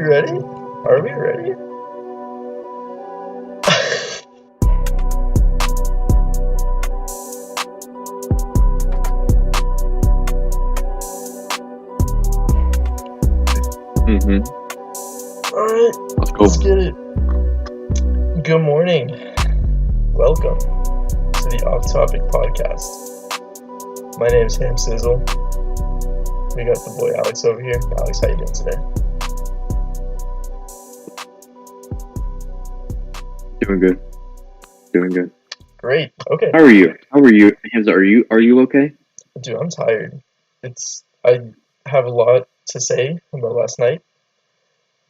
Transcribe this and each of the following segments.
ready? Are we ready? Alright, let's get it. Good morning. Welcome to the Off Topic Podcast. My name is Hamza. We got the boy Alex over here. Alex, how you doing today? Doing good. Great. Okay. How are you, Hamza? Are you okay? Dude, I'm tired. I have a lot to say about last night,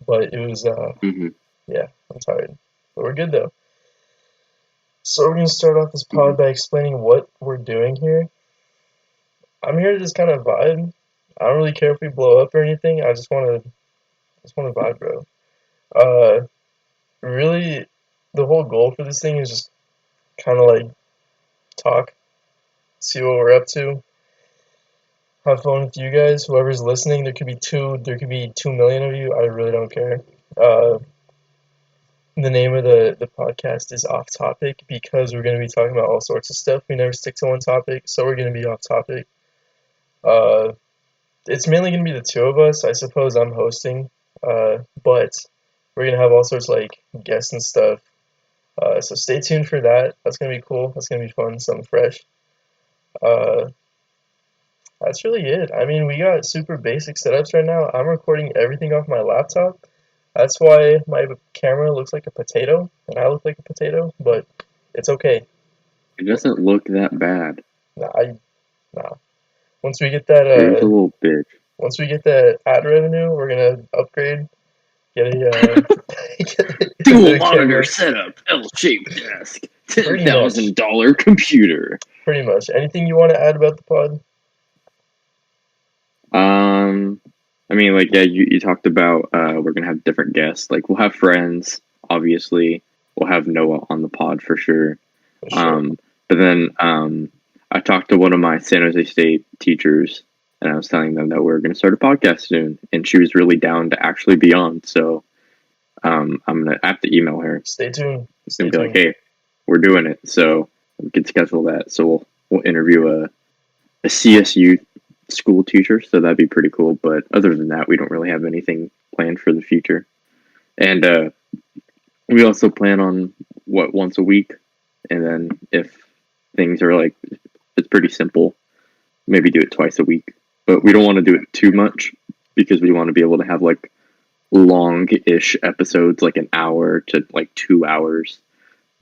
but it was yeah, I'm tired. But we're good though. So we're gonna start off this pod by explaining what we're doing here. I'm here to just kind of vibe. I don't really care if we blow up or anything. I just wanna vibe, bro. Really, the whole goal for this thing is just kind of like talk, see what we're up to, have fun with you guys. Whoever's listening, there could be 2 million of you. I really don't care. The name of the podcast is Off Topic because we're going to be talking about all sorts of stuff. We never stick to one topic, so we're going to be off topic. It's mainly going to be the two of us. I suppose I'm hosting, but we're going to have all sorts like guests and stuff. So stay tuned for that. That's going to be cool. That's going to be fun, something fresh. That's really it. I mean, we got super basic setups right now. I'm recording everything off my laptop. That's why my camera looks like a potato, and I look like a potato, but it's okay. It doesn't look that bad. Nah. Once we get that, You're just a little bitch. Once we get that ad revenue, we're gonna upgrade. Get a dual monitor setup, L-shaped desk, $10,000 computer. Pretty much. Anything you want to add about the pod? I mean, like, yeah, you talked about we're gonna have different guests. Like, we'll have friends, obviously. We'll have Noah on the pod for sure. But then I talked to one of my San Jose State teachers, and I was telling them that we're gonna start a podcast soon, and she was really down to actually be on. So I'm gonna have to email her. Stay tuned. It's gonna be like, hey, we're doing it, so we can schedule that. So we'll interview a CSU school teacher, so that'd be pretty cool. But other than that, we don't really have anything planned for the future. And we also plan on once a week, and then if things are like, it's pretty simple, maybe do it twice a week. But we don't want to do it too much because we want to be able to have like long-ish episodes, like an hour to like 2 hours.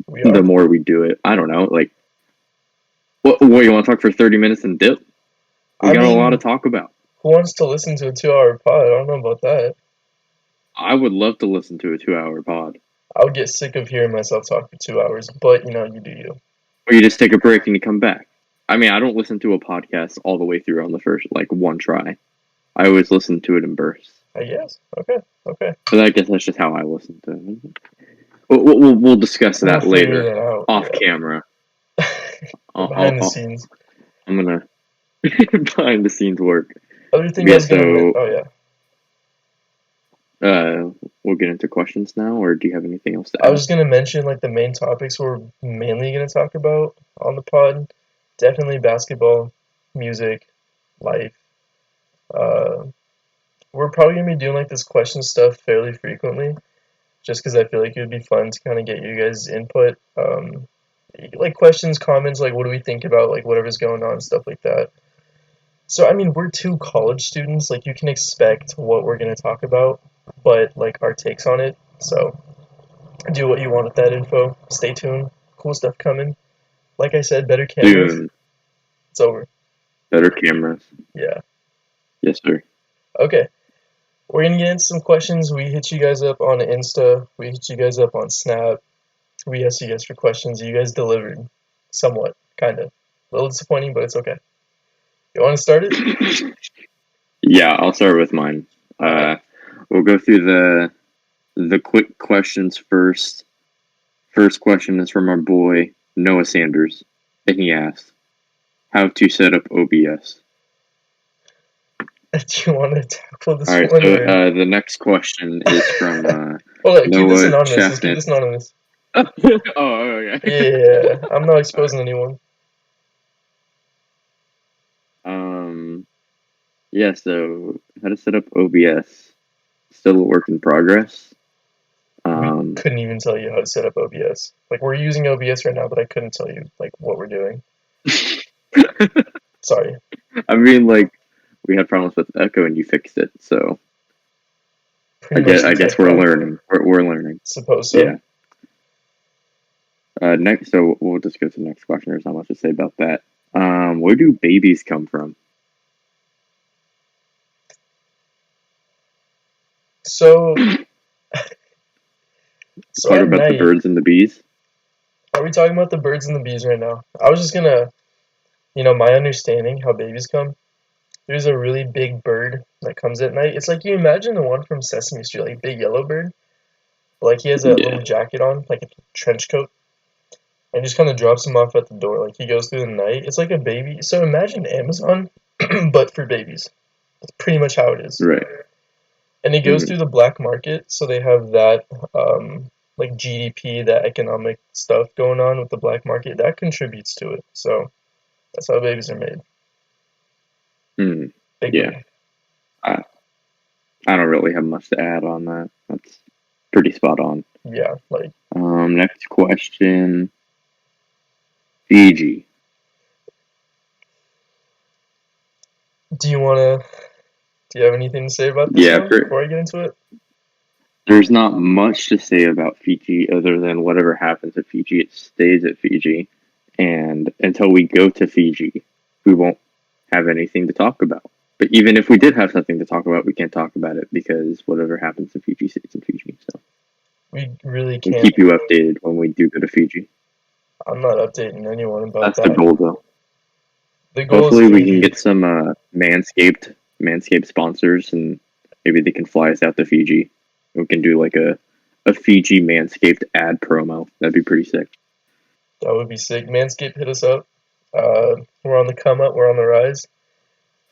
The more we do it, I don't know, like what you want to talk for 30 minutes and dip? We got a lot to talk about. Who wants to listen to a 2-hour pod? I don't know about that. I would love to listen to a 2-hour pod. I would get sick of hearing myself talk for 2 hours, but you know, you do you. Or you just take a break and you come back. I mean, I don't listen to a podcast all the way through on the first, like, one try. I always listen to it in bursts. I guess. Okay. But I guess that's just how I listen to it. We'll discuss that later, off camera. Behind the scenes. I'm gonna behind the scenes work. Other thing we'll get into questions now, or do you have anything else to add? I was gonna mention like the main topics we're mainly gonna talk about on the pod. Definitely basketball, music, life. We're probably gonna be doing like this question stuff fairly frequently, just because I feel like it would be fun to kind of get you guys' input. Like questions, comments, like what do we think about like whatever's going on, stuff like that. So I mean, we're 2 college students. Like you can expect what we're gonna talk about, but like our takes on it. So do what you want with that info. Stay tuned. Cool stuff coming. Like I said, better cameras. Dude. It's over. Better cameras. Yeah. Yes, sir. Okay. We're gonna get into some questions. We hit you guys up on Insta. We hit you guys up on Snap. We asked you guys for questions. You guys delivered. Somewhat. Kind of. A little disappointing, but it's okay. You want to start it? Yeah, I'll start with mine. We'll go through the quick questions first. First question is from our boy Noah Sanders, and he asks, "How to set up OBS?" Do you want to tackle this All right, one? so Or... the next question is from Well, keep this Noah anonymous. Let's keep Chestnut. this anonymous. Oh, okay. Yeah, I'm not exposing anyone. Yeah, so how to set up OBS. Still a work in progress. We couldn't even tell you how to set up OBS. Like, we're using OBS right now, but I couldn't tell you, like, what we're doing. Sorry. I mean, like, we had problems with Echo and you fixed it, so Pretty much I guess we're learning. We're learning. Suppose so. Yeah. Next, so we'll just go to the next question. There's not much to say about that. Where do babies come from? So Talk at about night, the birds and the bees. are we talking about the birds and the bees right now? I was just gonna, my understanding how babies come. There's a really big bird that comes at night. It's like you imagine the one from Sesame Street, like big yellow bird. But, like, he has that little jacket on, like a trench coat, and just kind of drops him off at the door. Like, he goes through the night. It's like a baby. So imagine Amazon, but for babies. That's pretty much how it is. Right. And he goes through the black market, so they have that, like GDP, that economic stuff going on with the black market. That contributes to it. So that's how babies are made. Big Yeah. bird. I don't really have much to add on that. That's pretty spot on. Yeah, like. Next question. Fiji. Do you have anything to say about this one before I get into it? There's not much to say about Fiji other than whatever happens at Fiji, it stays at Fiji. And until we go to Fiji, we won't have anything to talk about. But even if we did have something to talk about, we can't talk about it because whatever happens in Fiji stays in Fiji. So we really can't. We'll keep you updated when we do go to Fiji. I'm not updating anyone about that. That's the goal, though. The goal Hopefully, we can get some Manscaped sponsors, and maybe they can fly us out to Fiji. We can do like a Fiji Manscaped ad promo. That'd be pretty sick. That would be sick. Manscaped, hit us up. We're on the come up. We're on the rise.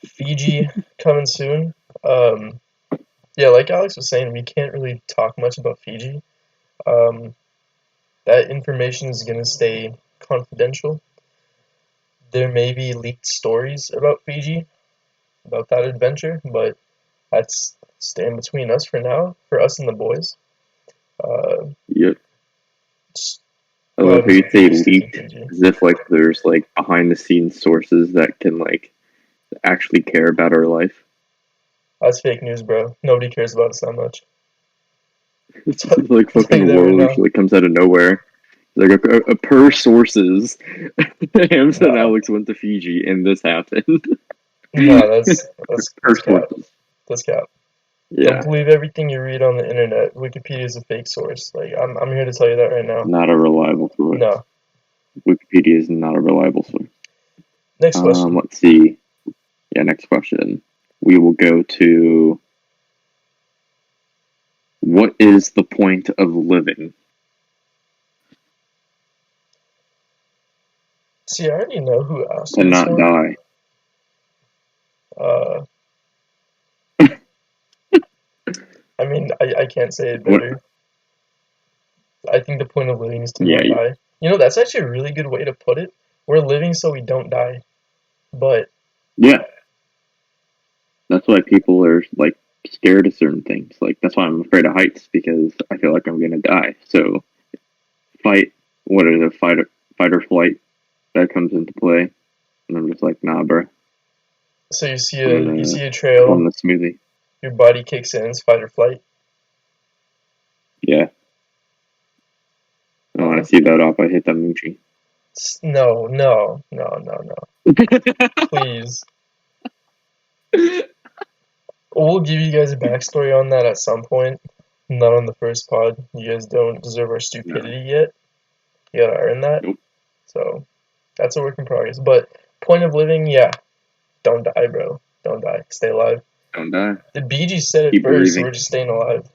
Fiji coming soon. Yeah, like Alex was saying, we can't really talk much about Fiji. That information is going to stay confidential. There may be leaked stories about Fiji, about that adventure, but that's staying between us for now, for us and the boys. Yep. I love how you say leaked, as if like there's like behind the scenes sources that can like actually care about our life. That's fake news, bro. Nobody cares about us that much. It's like fucking Woj, like comes out of nowhere. Like a per sources, Hamza and Alex went to Fiji and this happened. No, that's cap. That's cap. Yeah. Don't believe everything you read on the internet. Wikipedia is a fake source. Like I'm here to tell you that right now. Not a reliable source. No. Wikipedia is not a reliable source. Next question. Let's see. Yeah, next question. We will go to what is the point of living? See, I already know who asked to not die. I mean, I can't say it better. I think the point of living is to not die. You know, that's actually a really good way to put it. We're living so we don't die. But yeah, that's why people are like scared of certain things. Like that's why I'm afraid of heights, because I feel like I'm gonna die. So fight or flight that comes into play, and I'm just like, nah, bro. So you see a trail on the smoothie. Your body kicks in, it's fight or flight. Yeah. I want to see that off. I hit that moochie. No. Please. We'll give you guys a backstory on that at some point. Not on the first pod. You guys don't deserve our stupidity yet. You gotta earn that. Nope. So that's a work in progress. But point of living, yeah. Don't die, bro. Don't die. Stay alive. Don't die. The Bee Gees said it Keep first, breathing. so we're just staying alive.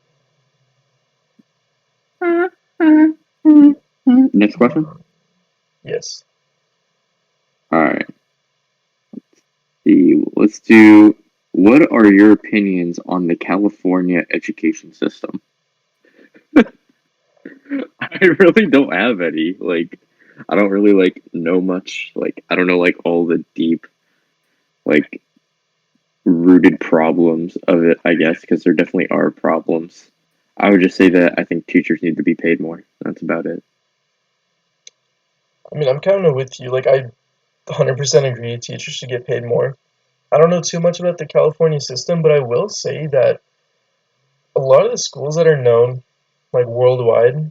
Next question? Yes. Alright. Let's do What are your opinions on the California education system? I really don't have any. Like, I don't really like know much. Like, I don't know like all the deep, like rooted problems of it. I guess because there definitely are problems. I would just say that I think teachers need to be paid more. That's about it. I mean, I'm kind of with you. Like, I 100% agree teachers should get paid more. I don't know too much about the California system, but I will say that a lot of the schools that are known, like worldwide,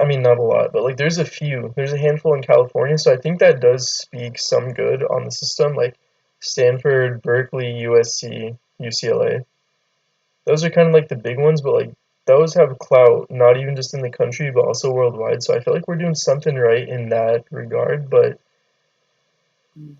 I mean, not a lot, but like there's a few. There's a handful in California, so I think that does speak some good on the system, like Stanford, Berkeley, USC, UCLA. Those are kind of like the big ones, but like those have clout, not even just in the country, but also worldwide. So I feel like we're doing something right in that regard. But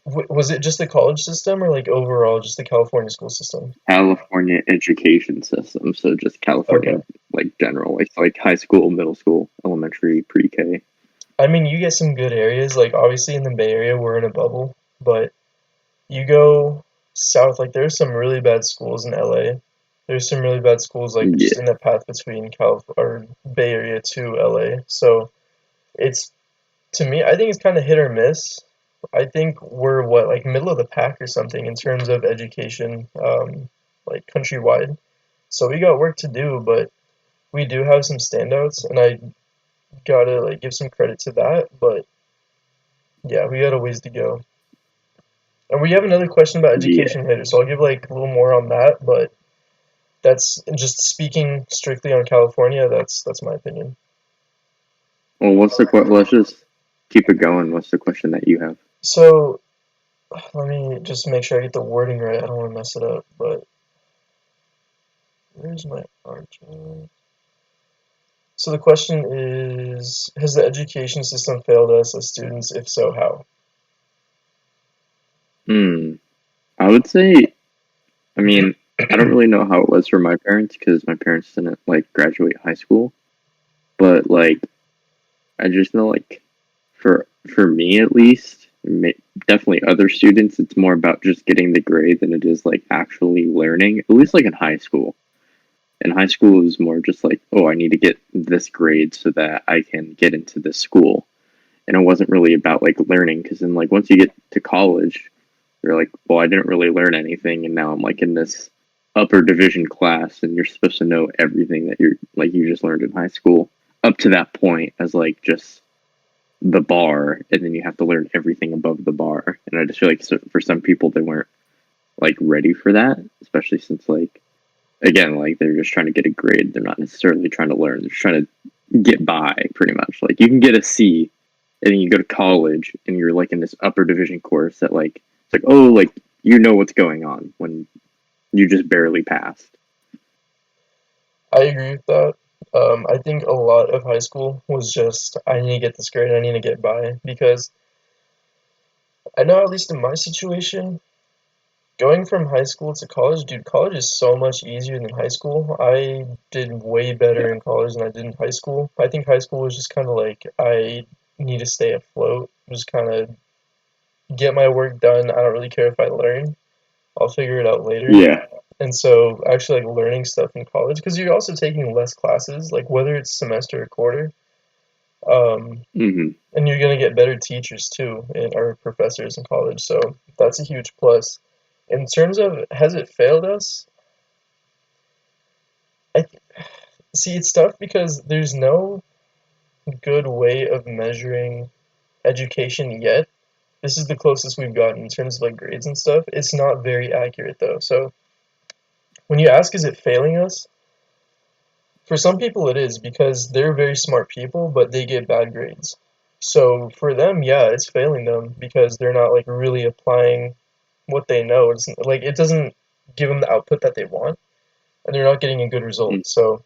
was it just the college system or like overall just the California school system? California education system. So just California, Okay. like general, like high school, middle school, elementary, pre-K. I mean, you get some good areas. Like obviously in the Bay Area, we're in a bubble, but you go south, like there's some really bad schools in LA. There's some really bad schools like just Yeah, in the path between Cal or Bay Area to LA. So it's to me, I think it's kind of hit or miss. I think we're what like middle of the pack or something in terms of education, like countrywide. So we got work to do, but we do have some standouts, and I gotta like give some credit to that. But yeah, we got a ways to go. And we have another question about yeah. education later, so I'll give like a little more on that. But that's just speaking strictly on California. That's my opinion. Well, what's the let's just keep it going. What's the question that you have? So let me just make sure I get the wording right. I don't want to mess it up. But where's my argument? So the question is, has the education system failed us as students? If so, how? Hmm. I would say, I mean, I don't really know how it was for my parents because my parents didn't like graduate high school. But like, I just know like for me at least, definitely other students, it's more about just getting the grade than it is like actually learning. At least like in high school. In high school, it was more just like, oh, I need to get this grade so that I can get into this school. And it wasn't really about like learning because then like once you get to college, you're like, well, I didn't really learn anything, and now I'm like in this upper division class, and you're supposed to know everything that you just learned in high school up to that point as like just the bar, and then you have to learn everything above the bar. And I just feel like for some people they weren't like ready for that, especially since like again like they're just trying to get a grade. They're not necessarily trying to learn. They're just trying to get by pretty much. Like you can get a C and then you go to college and you're like in this upper division course that like it's like oh like you know what's going on when you just barely passed. I agree with that. I think a lot of high school was just I need to get this grade, I need to get by because I know at least in my situation, going from high school to college, dude, college is so much easier than high school. I did way Yeah, better in college than I did in high school. I think high school was just kind of like I need to stay afloat, just kind of get my work done. I don't really care if I learn. I'll figure it out later. yeah, And so actually like learning stuff in college because you're also taking less classes, like whether it's semester or quarter. Um, hmm, and you're gonna get better teachers too, or professors in college. So that's a huge plus. In terms of has it failed us? I see it's tough because there's no good way of measuring education yet. This is the closest we've gotten in terms of like grades and stuff. It's not very accurate though. So when you ask, is it failing us? For some people, it is because they're very smart people, but they get bad grades. So for them, yeah, it's failing them because they're not like really applying what they know. It's like it doesn't give them the output that they want, and they're not getting a good mm, result. So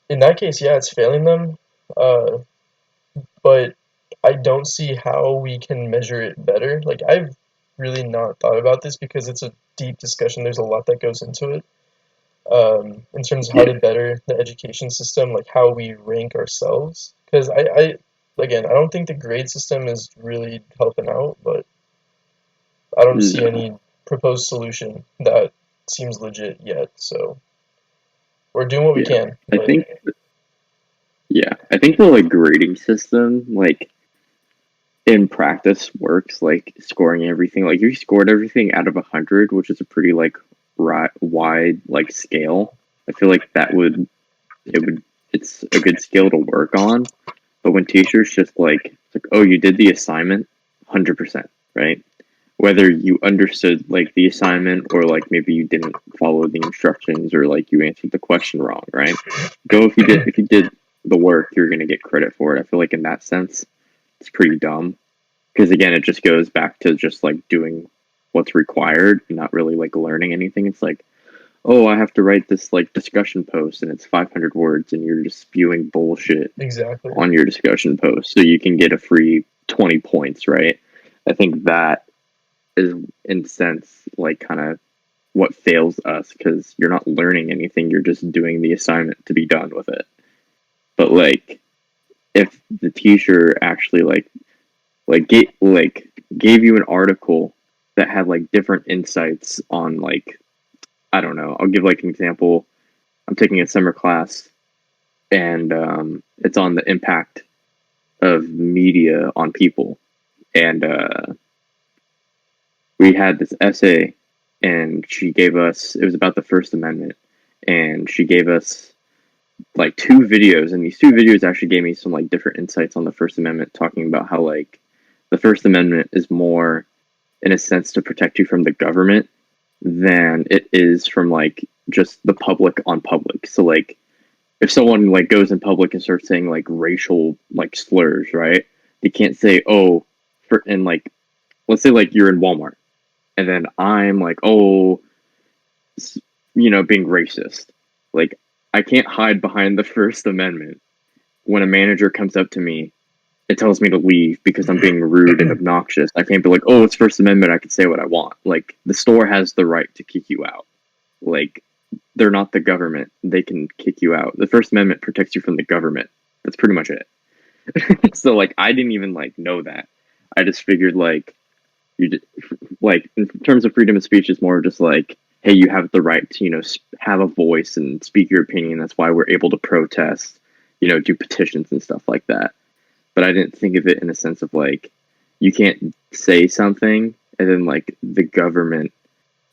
in that case, yeah, it's failing them. Uh, but I don't see how we can measure it better. Like I've really not thought about this because it's a deep discussion. There's a lot that goes into it. In terms of how to yeah, better the education system, like how we rank ourselves. Because again, I don't think the grade system is really helping out, but I don't see no. any. proposed solution that seems legit yet. So we're doing what we Yeah, can. I But think I think the like grading system like in practice works, like scoring everything. Like you scored everything out of 100, which is a pretty like wide like scale. I feel like it's a good skill to work on. But when teachers just like it's like, oh, you did the assignment, 100%, right? Whether you understood like the assignment or like maybe you didn't follow the instructions or like you answered the question wrong, right? Go if you did the work, you're gonna get credit for it. I feel like in that sense, it's pretty dumb because again, it just goes back to just like doing what's required, not really like learning anything. It's like, oh, I have to write this like discussion post and it's 500 words and you're just spewing bullshit exactly. on your discussion post so you can get a free 20 points, right? I think that is in sense like kind of what fails us because you're not learning anything, you're just doing the assignment to be done with it. But like if the teacher actually gave you an article that had like different insights on like I don't know, I'll give like an example. I'm taking a summer class and it's on the impact of media on people. And we had this essay, and she gave us, it was about the First Amendment, and she gave us like two videos, and these two videos actually gave me some like different insights on the First Amendment, talking about how like the First Amendment is more, in a sense, to protect you from the government than it is from like just the public on public. So like if someone like goes in public and starts saying like racial like slurs, right? You can't say, oh, and like let's say like you're in Walmart and then I'm like, oh, being racist. Like I can't hide behind the First Amendment when a manager comes up to me and tells me to leave because I'm being rude and obnoxious. I can't be like, oh, it's First Amendment, I can say what I want. Like the store has the right to kick you out. Like they're not the government. They can kick you out. The First Amendment protects you from the government. That's pretty much it. So like I didn't even like know that. I just figured like you did, like in terms of freedom of speech is more just like hey, you have the right to have a voice and speak your opinion. That's why we're able to protest, do petitions and stuff like that. But I didn't think of it in a sense of like you can't say something and then like the government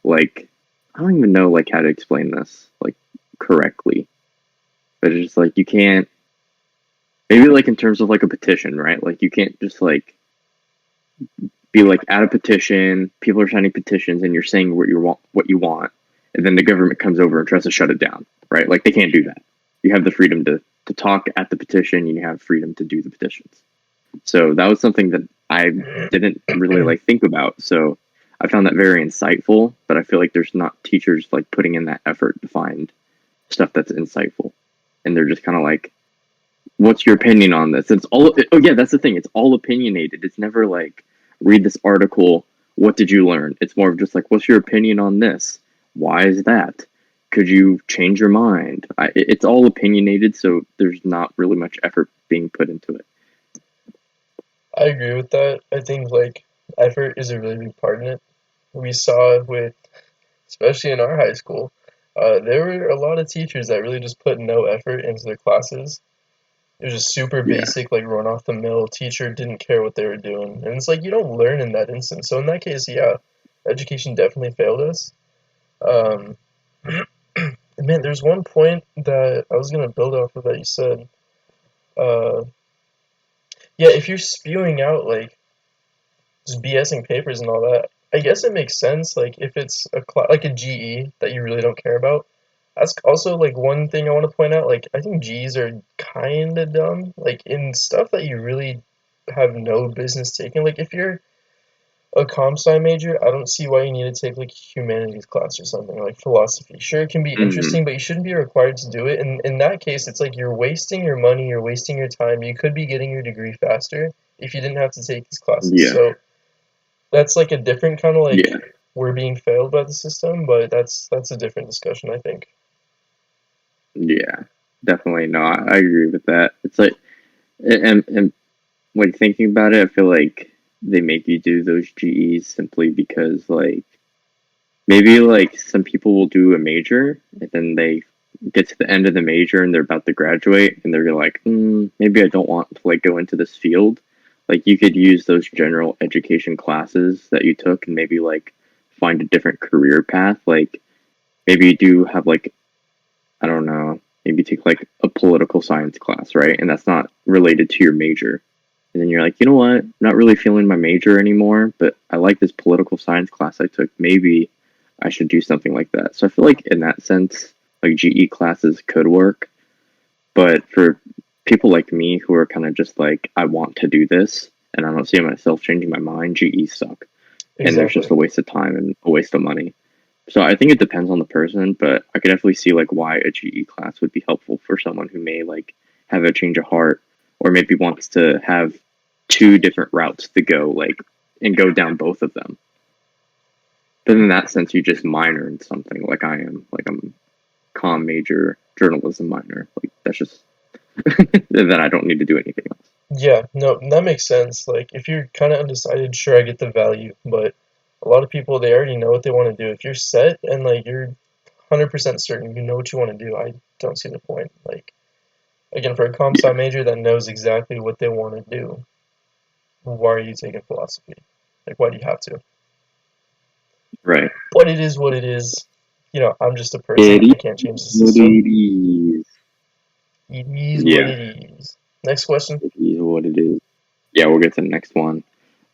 like I don't even know like how to explain this like correctly. But it's just like you can't maybe like in terms of like a petition, right? Like you can't just like be like at a petition, people are signing petitions and you're saying what you want, and then the government comes over and tries to shut it down, right? Like they can't do that. You have the freedom to talk at the petition, and you have freedom to do the petitions. So that was something that I didn't really like think about. So I found that very insightful, but I feel like there's not teachers like putting in that effort to find stuff that's insightful. And they're just kind of like, what's your opinion on this? It's all, oh yeah, that's the thing. It's all opinionated. It's never like, read this article. What did you learn? It's more of just like, what's your opinion on this? Why is that? Could you change your mind? It's all opinionated, so there's not really much effort being put into it. I agree with that. I think like effort is a really big part in it. We saw it with, especially in our high school, there were a lot of teachers that really just put no effort into their classes. It was just super Yeah. basic, like run off the mill. Teacher didn't care what they were doing, and it's like you don't learn in that instance. So in that case, yeah, education definitely failed us. Um, man, there's one point that I was gonna build off of that you said. Uh, yeah, if you're spewing out like just BSing papers and all that, I guess it makes sense. Like if it's like a GE that you really don't care about. That's also like one thing I want to point out. Like I think G's are kind of dumb. Like in stuff that you really have no business taking. Like if you're a comp sci major, I don't see why you need to take like humanities class or something like philosophy. Sure, it can be Mm-hmm. interesting, but you shouldn't be required to do it. And in that case, it's like you're wasting your money, you're wasting your time. You could be getting your degree faster if you didn't have to take these classes. Yeah. So that's like a different kind of like Yeah. we're being failed by the system, but that's a different discussion, I think. Yeah. Definitely. No, I agree with that. It's like, and like thinking about it, I feel like they make you do those GEs simply because like maybe like some people will do a major and then they get to the end of the major and they're about to graduate and they're like, maybe I don't want to like go into this field. Like you could use those general education classes that you took and maybe like find a different career path. Like maybe you do have like, I don't know, maybe take like a political science class, right? And that's not related to your major. And then you're like, you know what? I'm not really feeling my major anymore, but I like this political science class I took. Maybe I should do something like that. So I feel like in that sense, like GE classes could work. But for people like me who are kind of just like, I want to do this and I don't see myself changing my mind, GE suck. And there's Exactly. just a waste of time and a waste of money. So I think it depends on the person, but I could definitely see like why a GE class would be helpful for someone who may like have a change of heart or maybe wants to have two different routes to go like and go down both of them. But in that sense, you just minor in something like I am, like I'm comm major, journalism minor. Like that's just then I don't need to do anything else. Yeah, no, that makes sense. Like, if you're kind of undecided, sure, I get the value, but a lot of people, they already know what they want to do. If you're set and, like, you're 100% certain you know what you want to do, I don't see the point. Like, again, for a comp sci Yeah, major that knows exactly what they want to do, why are you taking philosophy? Like, why do you have to? right. But it is what it is. You know, I'm just a person. It I is can't change the what system. it is. It is what Yeah, it is. Next question. it is what it is. Yeah, we'll get to the next one.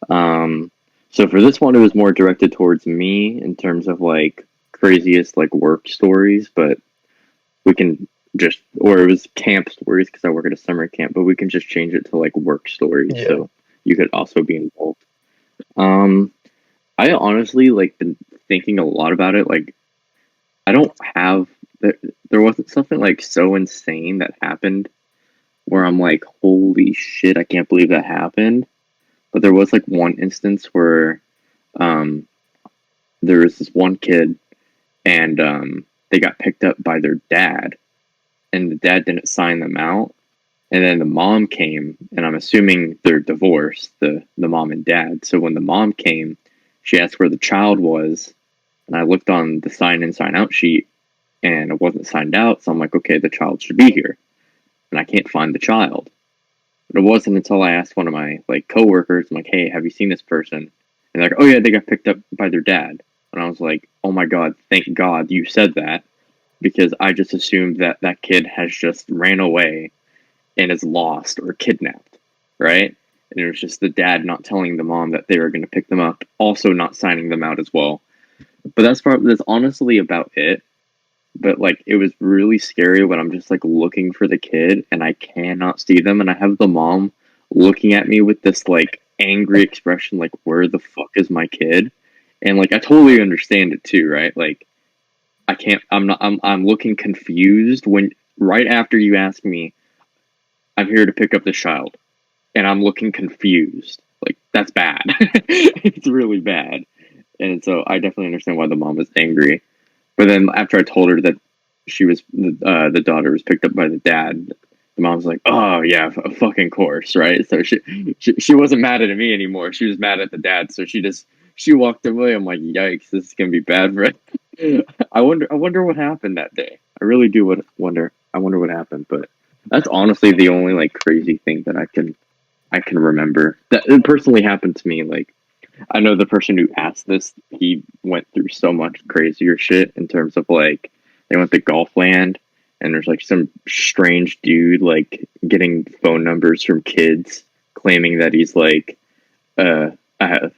Um, so for this one, it was more directed towards me in terms of like craziest like work stories, but we can just, or it was camp stories because I work at a summer camp, but we can just change it to like work stories. Yeah. So you could also be involved. Um, I honestly like been thinking a lot about it. Like I don't have there wasn't something like so insane that happened where I'm like, holy shit, I can't believe that happened. But there was like one instance where um, there was this one kid and they got picked up by their dad, and the dad didn't sign them out. And then the mom came, and I'm assuming they're divorced, the mom and dad. So when the mom came, she asked where the child was, and I looked on the sign in sign out sheet, and it wasn't signed out. So I'm like, okay, the child should be here, and I can't find the child. But it wasn't until I asked one of my like coworkers, I'm like, hey, have you seen this person? And they're like, oh yeah, they got picked up by their dad. And I was like, oh my god, thank God you said that because I just assumed that that kid has just ran away and is lost or kidnapped, right? And it was just the dad not telling the mom that they were going to pick them up, also not signing them out as well. But that's honestly about it. But like it was really scary when I'm just like looking for the kid and I cannot see them, and I have the mom looking at me with this like angry expression, like where the fuck is my kid? And like I totally understand it too, right? Like I can't. I'm not. I'm looking confused when right after you ask me, I'm here to pick up the child, and I'm looking confused. Like that's bad. It's really bad. And so I definitely understand why the mom was angry. But then after I told her that she was the daughter was picked up by the dad, the mom's like, "Oh yeah, fucking course, right?" So she wasn't mad at me anymore. She was mad at the dad. So she walked away. I'm like, "Yikes, this is gonna be bad for it." I wonder what happened that day. I really do wonder. I wonder what happened. But that's honestly the only like crazy thing that I can remember that it personally happened to me. Like I know the person who asked this, he went through so much crazier shit in terms of like they went to Golfland and there's like some strange dude like getting phone numbers from kids claiming that he's like a, a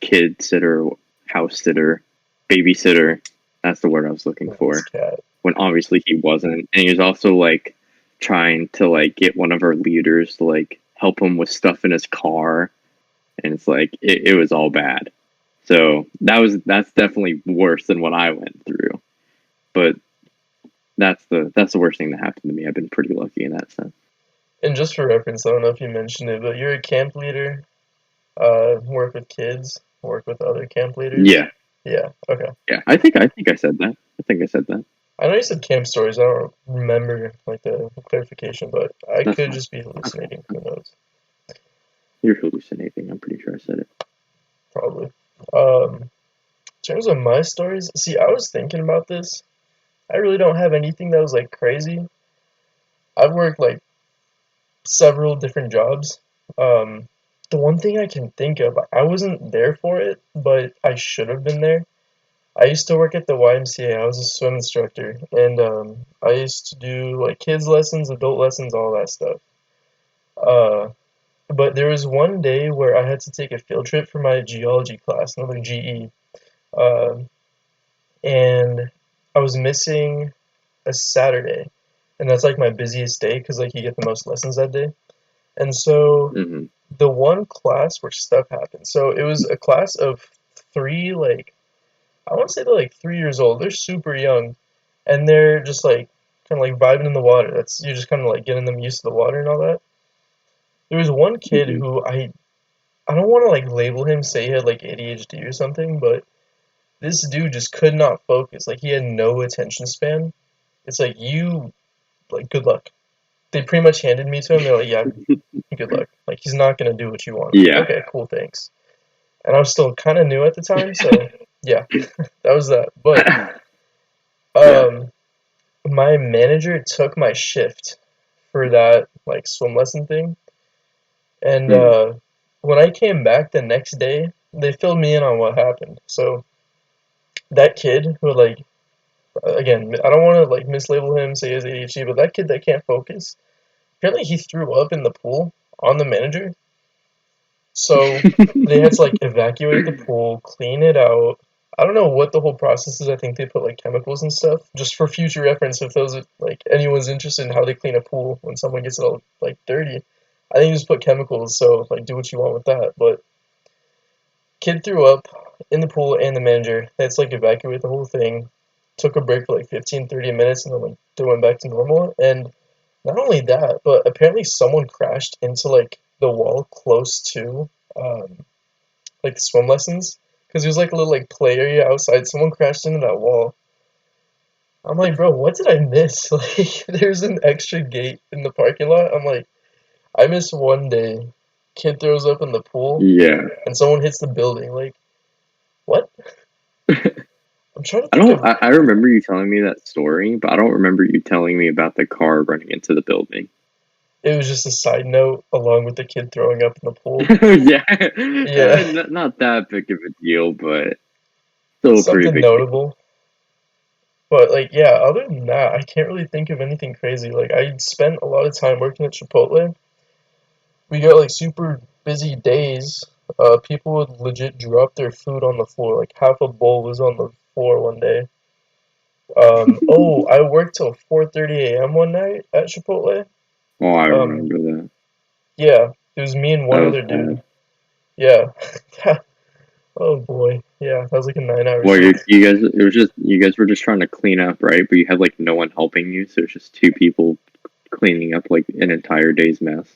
kid sitter, house sitter, babysitter. That's the word I was looking Nice for. cat. When obviously he wasn't. And he was also like trying to like get one of our leaders to like help him with stuff in his car, and it's like it was all bad. So that's definitely worse than what I went through. But that's the worst thing that happened to me. I've been pretty lucky in that sense. And just for reference, I don't know if you mentioned it, but you're a camp leader. Work with kids. Work with other camp leaders. Yeah, Yeah. Okay. yeah. I think I said that. I think I said that. I know you said camp stories. I don't remember like the clarification, but I That's could fine. just be That's fine. hallucinating. Who knows? You're hallucinating. I'm pretty sure I said it. Probably. Um, terms of my stories, see, I was thinking about this. I really don't have anything that was like crazy. I've worked like several different jobs. Um, the one thing I can think of, I wasn't there for it, but I should have been there. I used to work at the YMCA. I was a swim instructor, and I used to do like kids lessons, adult lessons, all that stuff. Uh, but there was one day where I had to take a field trip for my geology class, another GE, uh, and I was missing a Saturday, and that's like my busiest day because like you get the most lessons that day. And so Mm-hmm. the one class where stuff happened. So it was a class of three, like I want to say they're like 3 years old. They're super young, and they're just like kind of like vibing in the water. That's you're just kind of like getting them used to the water and all that. There was one kid Mm-hmm. who I don't want to like label him, say he had like ADHD or something, but this dude just could not focus. Like he had no attention span. It's like you like good luck. They pretty much handed me to him. They're like, yeah, good luck. Like he's not gonna do what you want. I'm like, Yeah. okay, cool, thanks. And I was still kind of new at the time, so yeah, that was that. But Yeah. um, my manager took my shift for that like swim lesson thing, and Mm. when I came back the next day, they filled me in on what happened. So that kid who like again, I don't want to like mislabel him, say he has ADHD, but that kid that can't focus, apparently he threw up in the pool on the manager. So they had to like evacuate the pool, clean it out. I don't know what the whole process is. I think they put like chemicals and stuff just for future reference if those like anyone's interested in how they clean a pool when someone gets it all like dirty. I think you just put chemicals, so like do what you want with that. But kid threw up in the pool and the manager. They had to like evacuate the whole thing. Took a break for like 15, 30 minutes and then like they went back to normal. And not only that, but apparently someone crashed into like the wall close to um, like the swim lessons because there's like a little like play area outside. Someone crashed into that wall. I'm like, bro, what did I miss? Like, there's an extra gate in the parking lot. I'm like, I missed one day. Kid throws up in the pool Yeah. and someone hits the building. Like, what? I'm trying to I think don't. of. I remember you telling me that story, but I don't remember you telling me about the car running into the building. It was just a side note along with the kid throwing up in the pool. Yeah, Yeah, not that big of a deal, but still a pretty something big deal. notable. But like, yeah, other than that, I can't really think of anything crazy. Like, I spent a lot of time working at Chipotle. We got like super busy days. People would legit drop their food on the floor. Like half a bowl was on the floor one day. Oh, I worked till 4:30 a.m. one night at Chipotle. Oh, I Um, remember that. yeah, it was me and That one was other bad. dude. Yeah. Oh boy. Yeah, that was like a 9 hour Well, shift. you guys, it was just you guys were just trying to clean up, right? But you had like no one helping you, so it's just two people cleaning up like an entire day's mess.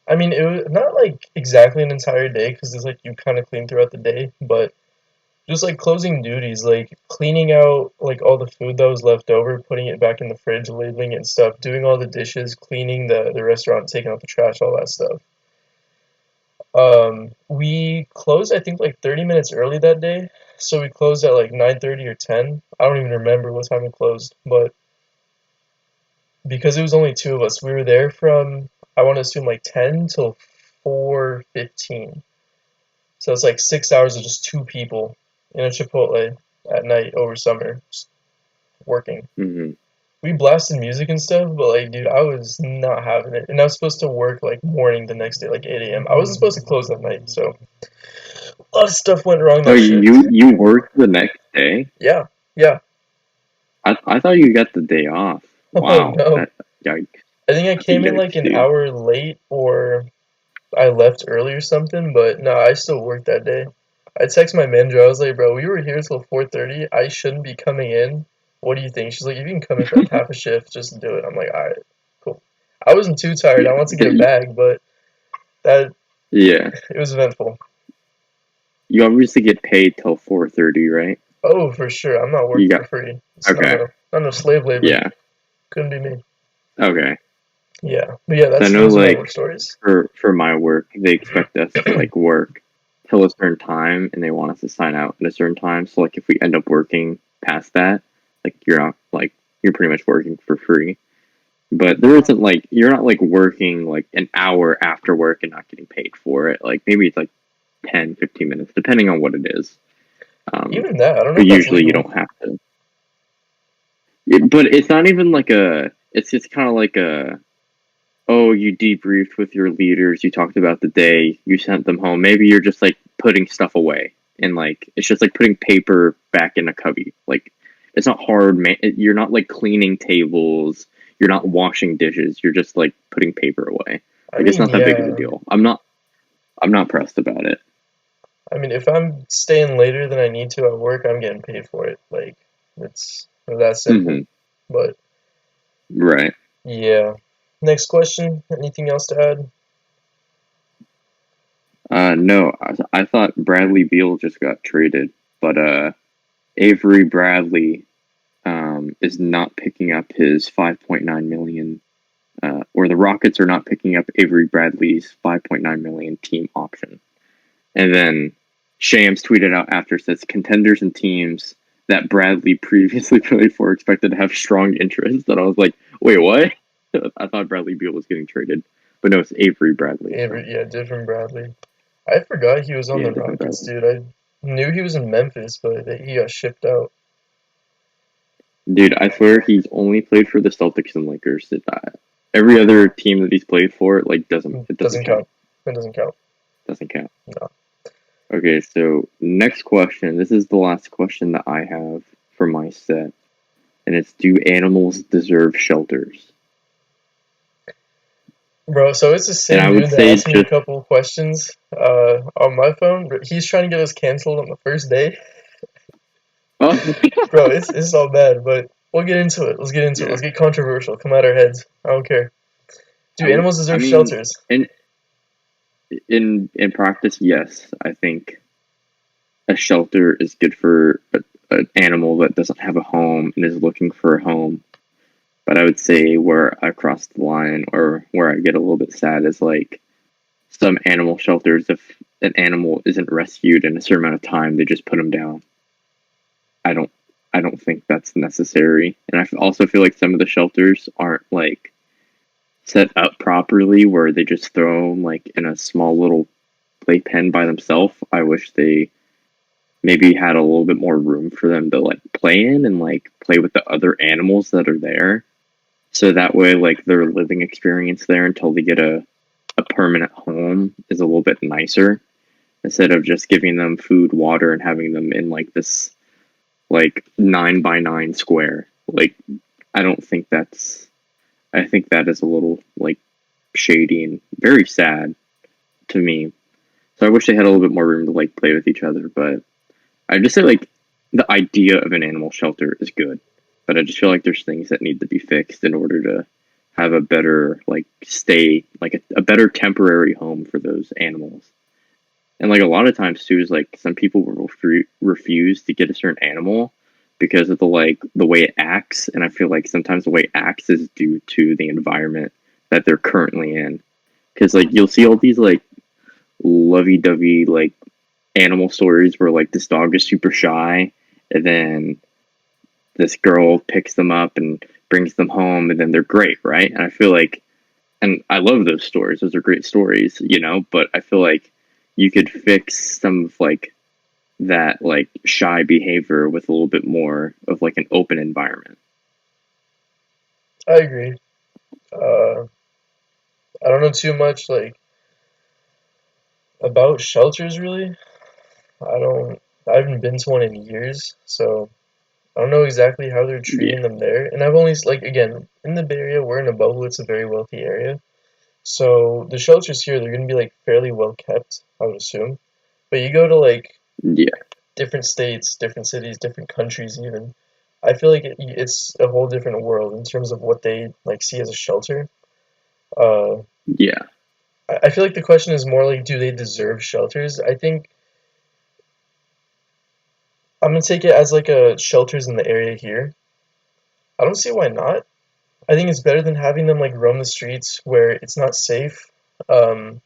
I mean, it was not like exactly an entire day because it's like you kind of clean throughout the day, but just like closing duties, like cleaning out like all the food that was left over, putting it back in the fridge, labeling it and stuff, doing all the dishes, cleaning the restaurant, taking out the trash, all that stuff. We closed I think like 30 minutes early that day, so we closed at like 9:30 or 10. I don't even remember what time we closed, but because it was only two of us, we were there from I want to assume like 10 till 4:15. So it's like 6 hours of just two people in a Chipotle at night over summer, just working. Hmm. We blasted music and stuff, but like, dude, I was not having it. And I was supposed to work like morning the next day, like 8 a.m. I wasn't supposed to close that night, so a lot of stuff went wrong Oh, that shift. you worked the next day? Yeah, yeah. I thought you got the day off. Oh Wow, no. that yikes! I think I That's a came in like yikes, an dude. hour late or I left early or something, but no, I still worked that day. I text my manager, I was like, bro, we were here till 4:30. I shouldn't be coming in. What do you think? She's like, if you can come in for like half a shift, just do it. I'm like, alright, cool. I wasn't too tired. I Yeah, wanted to get a bag, but that yeah. it was eventful. You obviously get paid till 4:30, right? Oh, for sure. I'm not You working got for free. It's okay. not no slave labor. Yeah. Couldn't be me. Okay. Yeah. But yeah, So I that's know, those are my work like, stories. for my work, they expect us to like work. till a certain time, and they want us to sign out at a certain time. So like if we end up working past that, like you're not like you're pretty much working for free. But there isn't like you're not like working like an hour after work and not getting paid for it. Like maybe it's like 10, 15 minutes, depending on what it is. Even that, I don't know But if that's usually you legal. don't have to. But it's not even like a. It's just kind of like a. Oh, you debriefed with your leaders. You talked about the day. You sent them home. Maybe you're just like putting stuff away, and like it's just like putting paper back in a cubby. Like it's not hard, man. You're not like cleaning tables. You're not washing dishes. You're just like putting paper away. I Like it's mean, not that big of a yeah. deal. I'm not pressed about it. I mean, if I'm staying later than I need to at work, I'm getting paid for it. Like, it's that simple. Hmm. But Right. yeah. Next question. Anything else to add? No, I thought Bradley Beal just got traded, but Avery Bradley is not picking up his 5.9 million, or the Rockets are not picking up Avery Bradley's 5.9 million team option. And then Shams tweeted out after, says contenders and teams that Bradley previously played for expected to have strong interest. And I was like, wait, what? I thought Bradley Beal was getting traded, but no, it's Avery Bradley. So Avery, yeah, different Bradley. I forgot he was on yeah, the different Rockets, Bradley. dude. I knew he was in Memphis, but that he got shipped out. Dude, I swear he's only played for the Celtics and Lakers. Every other team that he's played for, like, doesn't Doesn't count. count. It doesn't count. Doesn't count. No. Okay, so next question. This is the last question that I have for my set, and it's: do animals deserve shelters? Bro, so it's the And I same would dude that say asked me a just couple questions on my phone. He's trying to get us canceled on the first day. oh, Bro, it's all bad, but we'll get into it. Let's get into it. yeah. Let's get controversial. Come out our heads. I don't care. Do animals I deserve mean, shelters? in practice, yes. I think a shelter is good for an animal that doesn't have a home and is looking for a home. But I would say where I cross the line or where I get a little bit sad is like some animal shelters. If an animal isn't rescued in a certain amount of time, they just put them down. I don't. I don't think that's necessary. And I also feel like some of the shelters aren't like set up properly, where they just throw them like in a small little playpen by themselves. I wish they maybe had a little bit more room for them to like play in and like play with the other animals that are there. So that way, like their living experience there until they get a permanent home is a little bit nicer instead of just giving them food, water, and having them in like this like 9 by 9 square. Like, I don't think that's, I think that is a little like shady and very sad to me. So I wish they had a little bit more room to like play with each other, but I just say like the idea of an animal shelter is good, but I just feel like there's things that need to be fixed in order to have a better like stay, like a better temporary home for those animals. And like a lot of times too is like some people will refuse to get a certain animal because of the like the way it acts, and I feel like sometimes the way it acts is due to the environment that they're currently in. Because like you'll see all these like lovey-dovey like animal stories where like this dog is super shy, and then this girl picks them up and brings them home, and then they're great, right? And I feel like, and I love those stories. Those are great stories, you know. But I feel like you could fix some of like that like shy behavior with a little bit more of like an open environment. I agree. Uh, I don't know too much like about shelters really. I don't. I haven't been to one in years, so I don't know exactly how they're Yeah, treating them there. And I've only like again in the Bay Area, we're in a bubble. It's a very wealthy area, so the shelters here they're gonna be like fairly well kept, I would assume. But you go to like yeah, different states, different cities, different countries even. I feel like it's a whole different world in terms of what they like see as a shelter. Uh, yeah, I feel like the question is more like, do they deserve shelters? I think I'm gonna take it as like a shelters in the area here. I don't see why not. I think it's better than having them like roam the streets where it's not safe. Um,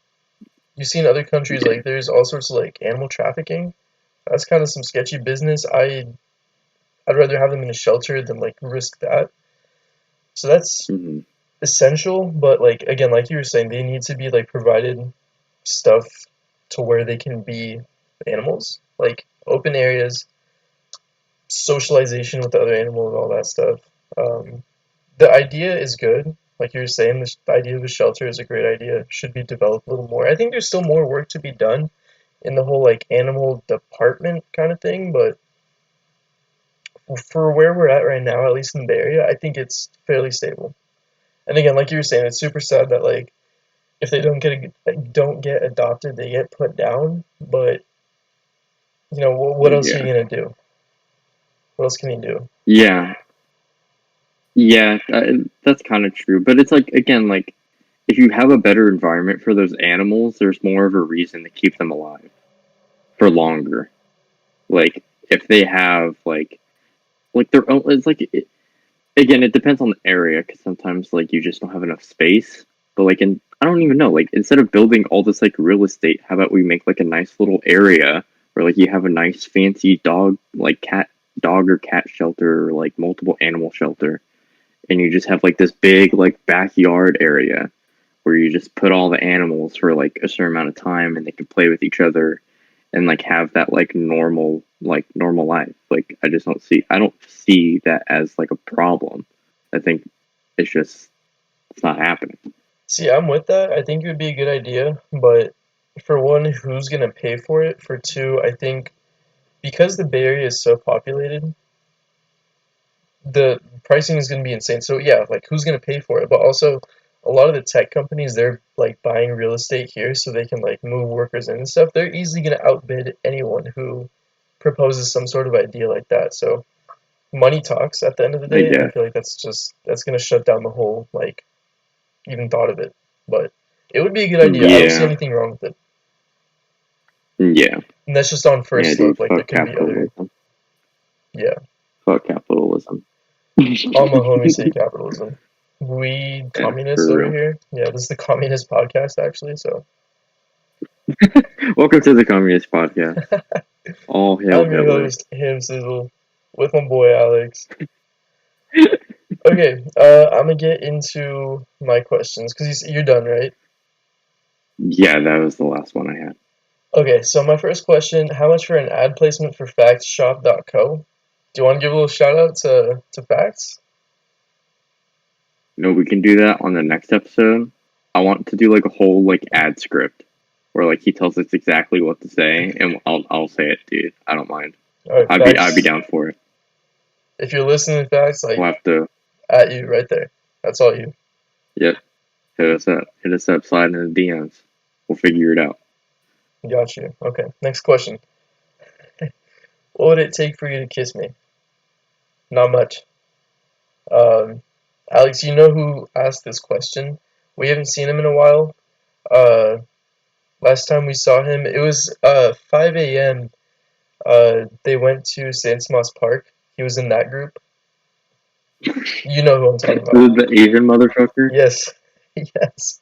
you see in other countries, Yeah. like, there's all sorts of, like, animal trafficking. That's kind of some sketchy business. I'd rather have them in a shelter than, like, risk that. So that's Hmm. essential, but, like, again, like you were saying, they need to be, like, provided stuff to where they can be animals, like, open areas, socialization with the other animals, all that stuff. Um, the idea is good. Like you were saying, the idea of a shelter is a great idea. Should be developed a little more. I think there's still more work to be done in the whole like animal department kind of thing, but for where we're at right now, at least in the Bay Area, I think it's fairly stable. And again, like you were saying, it's super sad that like if they don't get adopted, they get put down. But you know, what else are you Yeah. gonna do? What else can you do? Yeah. Yeah. That's kind of true. But it's like, again, like, if you have a better environment for those animals, there's more of a reason to keep them alive for longer. Like, if they have, like their own, it's like, again, it depends on the area, because sometimes, like, you just don't have enough space. But, like, I don't even know, like, instead of building all this, like, real estate, how about we make, like, a nice little area where, like, you have a nice fancy dog or cat shelter, or, like, multiple animal shelter, and you just have, like, this big, like, backyard area where you just put all the animals for, like, a certain amount of time, and they can play with each other and, like, have that, like, normal life. Like, I don't see that as, like, a problem. I think it's not happening. See, I'm with that. I think it would be a good idea, but for one, who's gonna pay for it? For two, I think because the Bay Area is so populated, the pricing is going to be insane. So yeah, like who's going to pay for it? But also, a lot of the tech companies they're like buying real estate here so they can like move workers in and stuff. They're easily going to outbid anyone who proposes some sort of idea like that. So money talks at the end of the I day, and I guess. feel like that's going to shut down the whole like even thought of it. But it would be a good idea. I don't see Yeah. anything wrong with it. Yeah. And that's just on Yeah, first look. dude. Like there Fuck can be other, capitalism. yeah. Fuck capitalism. All my homies say capitalism. We Yeah, communists for over real. here. Yeah, this is the communist podcast actually. So Welcome to the Communist Podcast. All hail I'm your Hitler. host, Him Sizzle, with my boy Alex. Okay, I'm gonna get into my questions because you're done, right? Yeah, that was the last one I had. Okay, so my first question: how much for an ad placement for FactsShop.co? Do you want to give a little shout out to Facts? No, we can do that on the next episode. I want to do like a whole like ad script where like he tells us exactly what to say, and I'll say it, dude. I don't mind. All right, I'd be Facts. down for it. If you're listening to Facts, like We'll have to. at you right there. That's all you. Yep. Hit us up. Hit us up. Slide in the DMs. We'll figure it out. Got you. Okay, next question. What would it take for you to kiss me? Not much. Um, Alex, you know who asked this question? We haven't seen him in a while. Uh, last time we saw him, it was 5 a.m. They went to San Tomas Park. He was in that group. You know who I'm talking about. The Asian motherfucker. Yes, yes.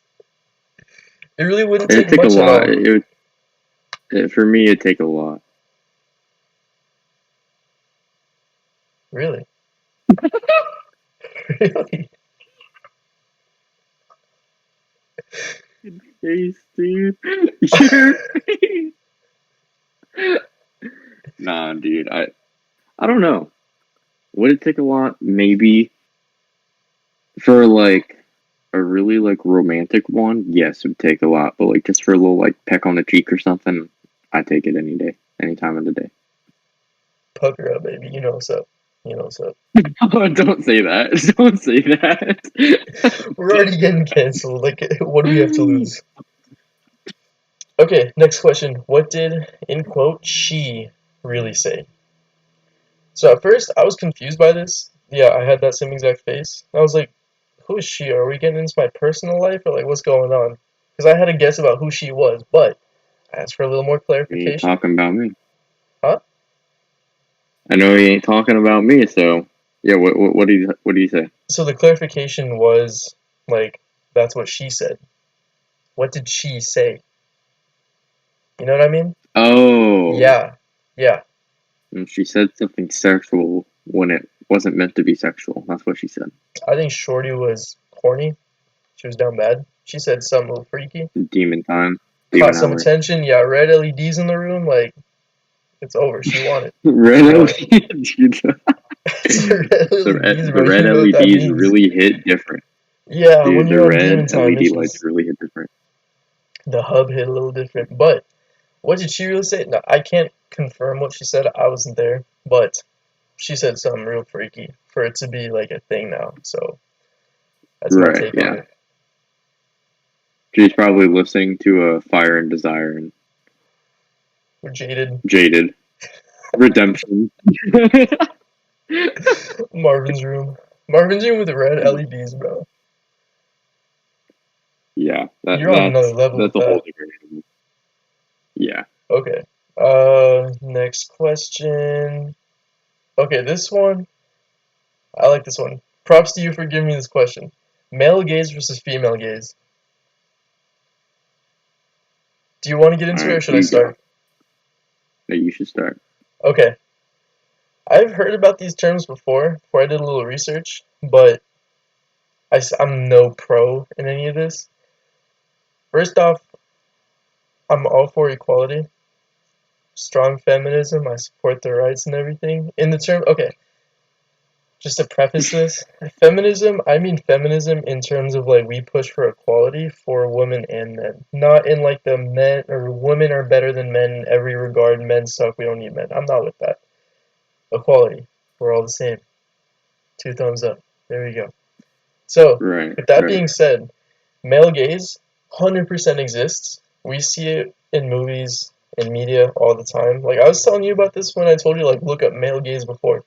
It really wouldn't It'd take take a much at lot. all. For me, it'd take a lot. Really, really. Face, dude. Your face. Nah, dude. I don't know. Would it take a lot? Maybe for like a really like romantic one. Yes, it would take a lot. But like just for a little like peck on the cheek or something, I take it any day, any time of the day. Pucker up, baby. You know what's up. You know what's up. Oh, don't say that. Don't say that. We're already getting canceled. Like, what do we have to lose? Okay, next question. What did, in quote, she really say? So at first, I was confused by this. Yeah, I had that same exact face. I was like, who is she? Are we getting into my personal life or like what's going on? Because I had a guess about who she was, but I asked for a little more He ain't clarification. talking about me. Huh? I know he ain't talking about me. So yeah, what do you say? So the clarification was like, that's what she said. What did she say? You know what I mean? Oh. Yeah. Yeah. And she said something sexual when it wasn't meant to be sexual. That's what she said. I think Shorty was horny. She was down bad. She said something a little freaky. Demon time. Caught Demon some hour. attention. Yeah, red LEDs in the room. Like, it's over. She wanted. Red But LEDs. it's red LEDs, The bro. red You know what that LEDs means. really hit different. Yeah, when Dude, the you're on demon red time, it's LED lights just really hit different. the hub hit a little different. But what did she really say? No, I can't confirm what she said. I wasn't there, but she said something real freaky for it to be like a thing now. So that's my Right, take on yeah. it. She's probably listening to Fire and Desire and We're jaded. Jaded. Redemption. Marvin's room. Marvin's room with the red LEDs, bro. Yeah, You're on another level with that's a whole that. different animal. Yeah. Okay. Next question. Okay, this one. I like this one. Props to you for giving me this question. Male gaze versus female gaze. Do you want to get into it or Alright, should I you go. start? No, you should start. Okay. I've heard about these terms before I did a little research, but I'm no pro in any of this. First off, I'm all for equality, strong feminism. I support their rights and everything. In the term, okay, just to preface this, feminism, I mean feminism in terms of like we push for equality for women and men. Not in like the men or women are better than men in every regard, men suck, we don't need men. I'm not with that. Equality. We're all the same. 2 thumbs up. There you go. So, Right, with that right. being said, male gaze 100% exists. We see it in movies, in media all the time. Like I was telling you about this when I told you like look up male gaze before.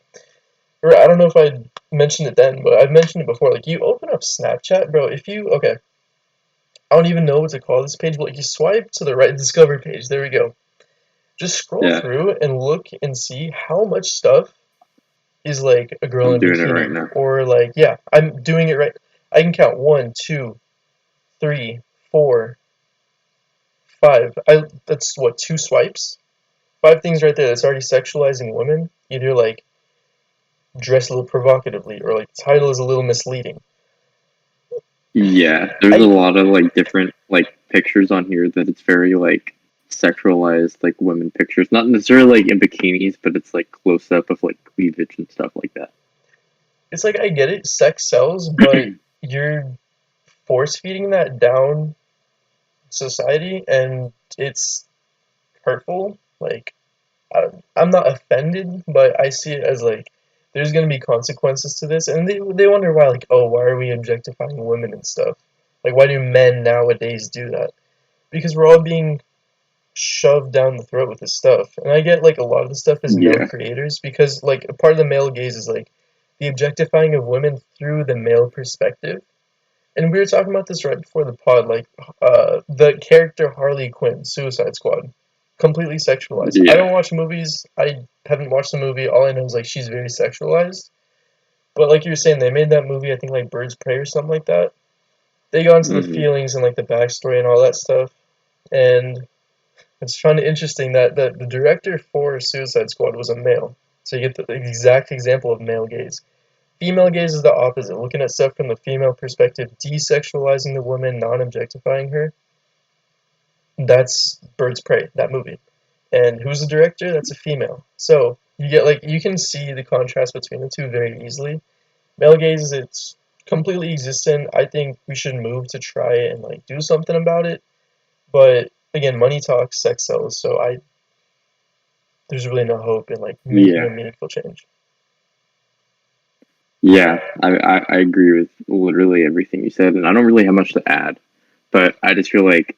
Or I don't know if I mentioned it then, but I've mentioned it before. Like you open up Snapchat, bro. If you okay, I don't even know what to call this page, but like you swipe to the right, Discover page. There we go. Just scroll Yeah, through and look and see how much stuff is like a girl I'm in a doing it right bikini, now. or like yeah, I'm doing it right. I can count 1, 2, 3, 4, 5. That's what 2 swipes, 5 things right there. That's already sexualizing women. Either like dress a little provocatively, or like the title is a little misleading. Yeah, there's a I lot of like different like pictures on here that it's very like sexualized like women pictures. Not necessarily like in bikinis, but it's like close up of like cleavage and stuff like that. It's like I get it, sex sells, but you're force feeding that down society, and it's hurtful. Like I'm not offended, but I see it as like there's gonna be consequences to this, and they wonder why, like, oh, why are we objectifying women and stuff? Like, why do men nowadays do that? Because we're all being shoved down the throat with this stuff, and I get like a lot of the stuff is male Yeah. creators because like a part of the male gaze is like the objectifying of women through the male perspective. And we were talking about this right before the pod, like the character Harley Quinn, Suicide Squad, completely sexualized. I Yeah. don't watch movies. I haven't watched the movie. All I know is like she's very sexualized. But like you were saying, they made that movie. I think like Birds Prey or something like that. They got into the Hmm. feelings and like the backstory and all that stuff. And it's kind of interesting that the director for Suicide Squad was a male. So you get the exact example of male gaze. Female gaze is the opposite, looking at stuff from the female perspective, desexualizing the woman, non-objectifying her. That's Bird's Prey, that movie. And who's the director? That's a female. So you get like you can see the contrast between the two very easily. Male gaze, it's completely existent. I think we should move to try and like do something about it. But again, money talks, sex sells. So there's really no hope in like making Yeah. a meaningful change. Yeah. I agree with literally everything you said, and I don't really have much to add. But I just feel like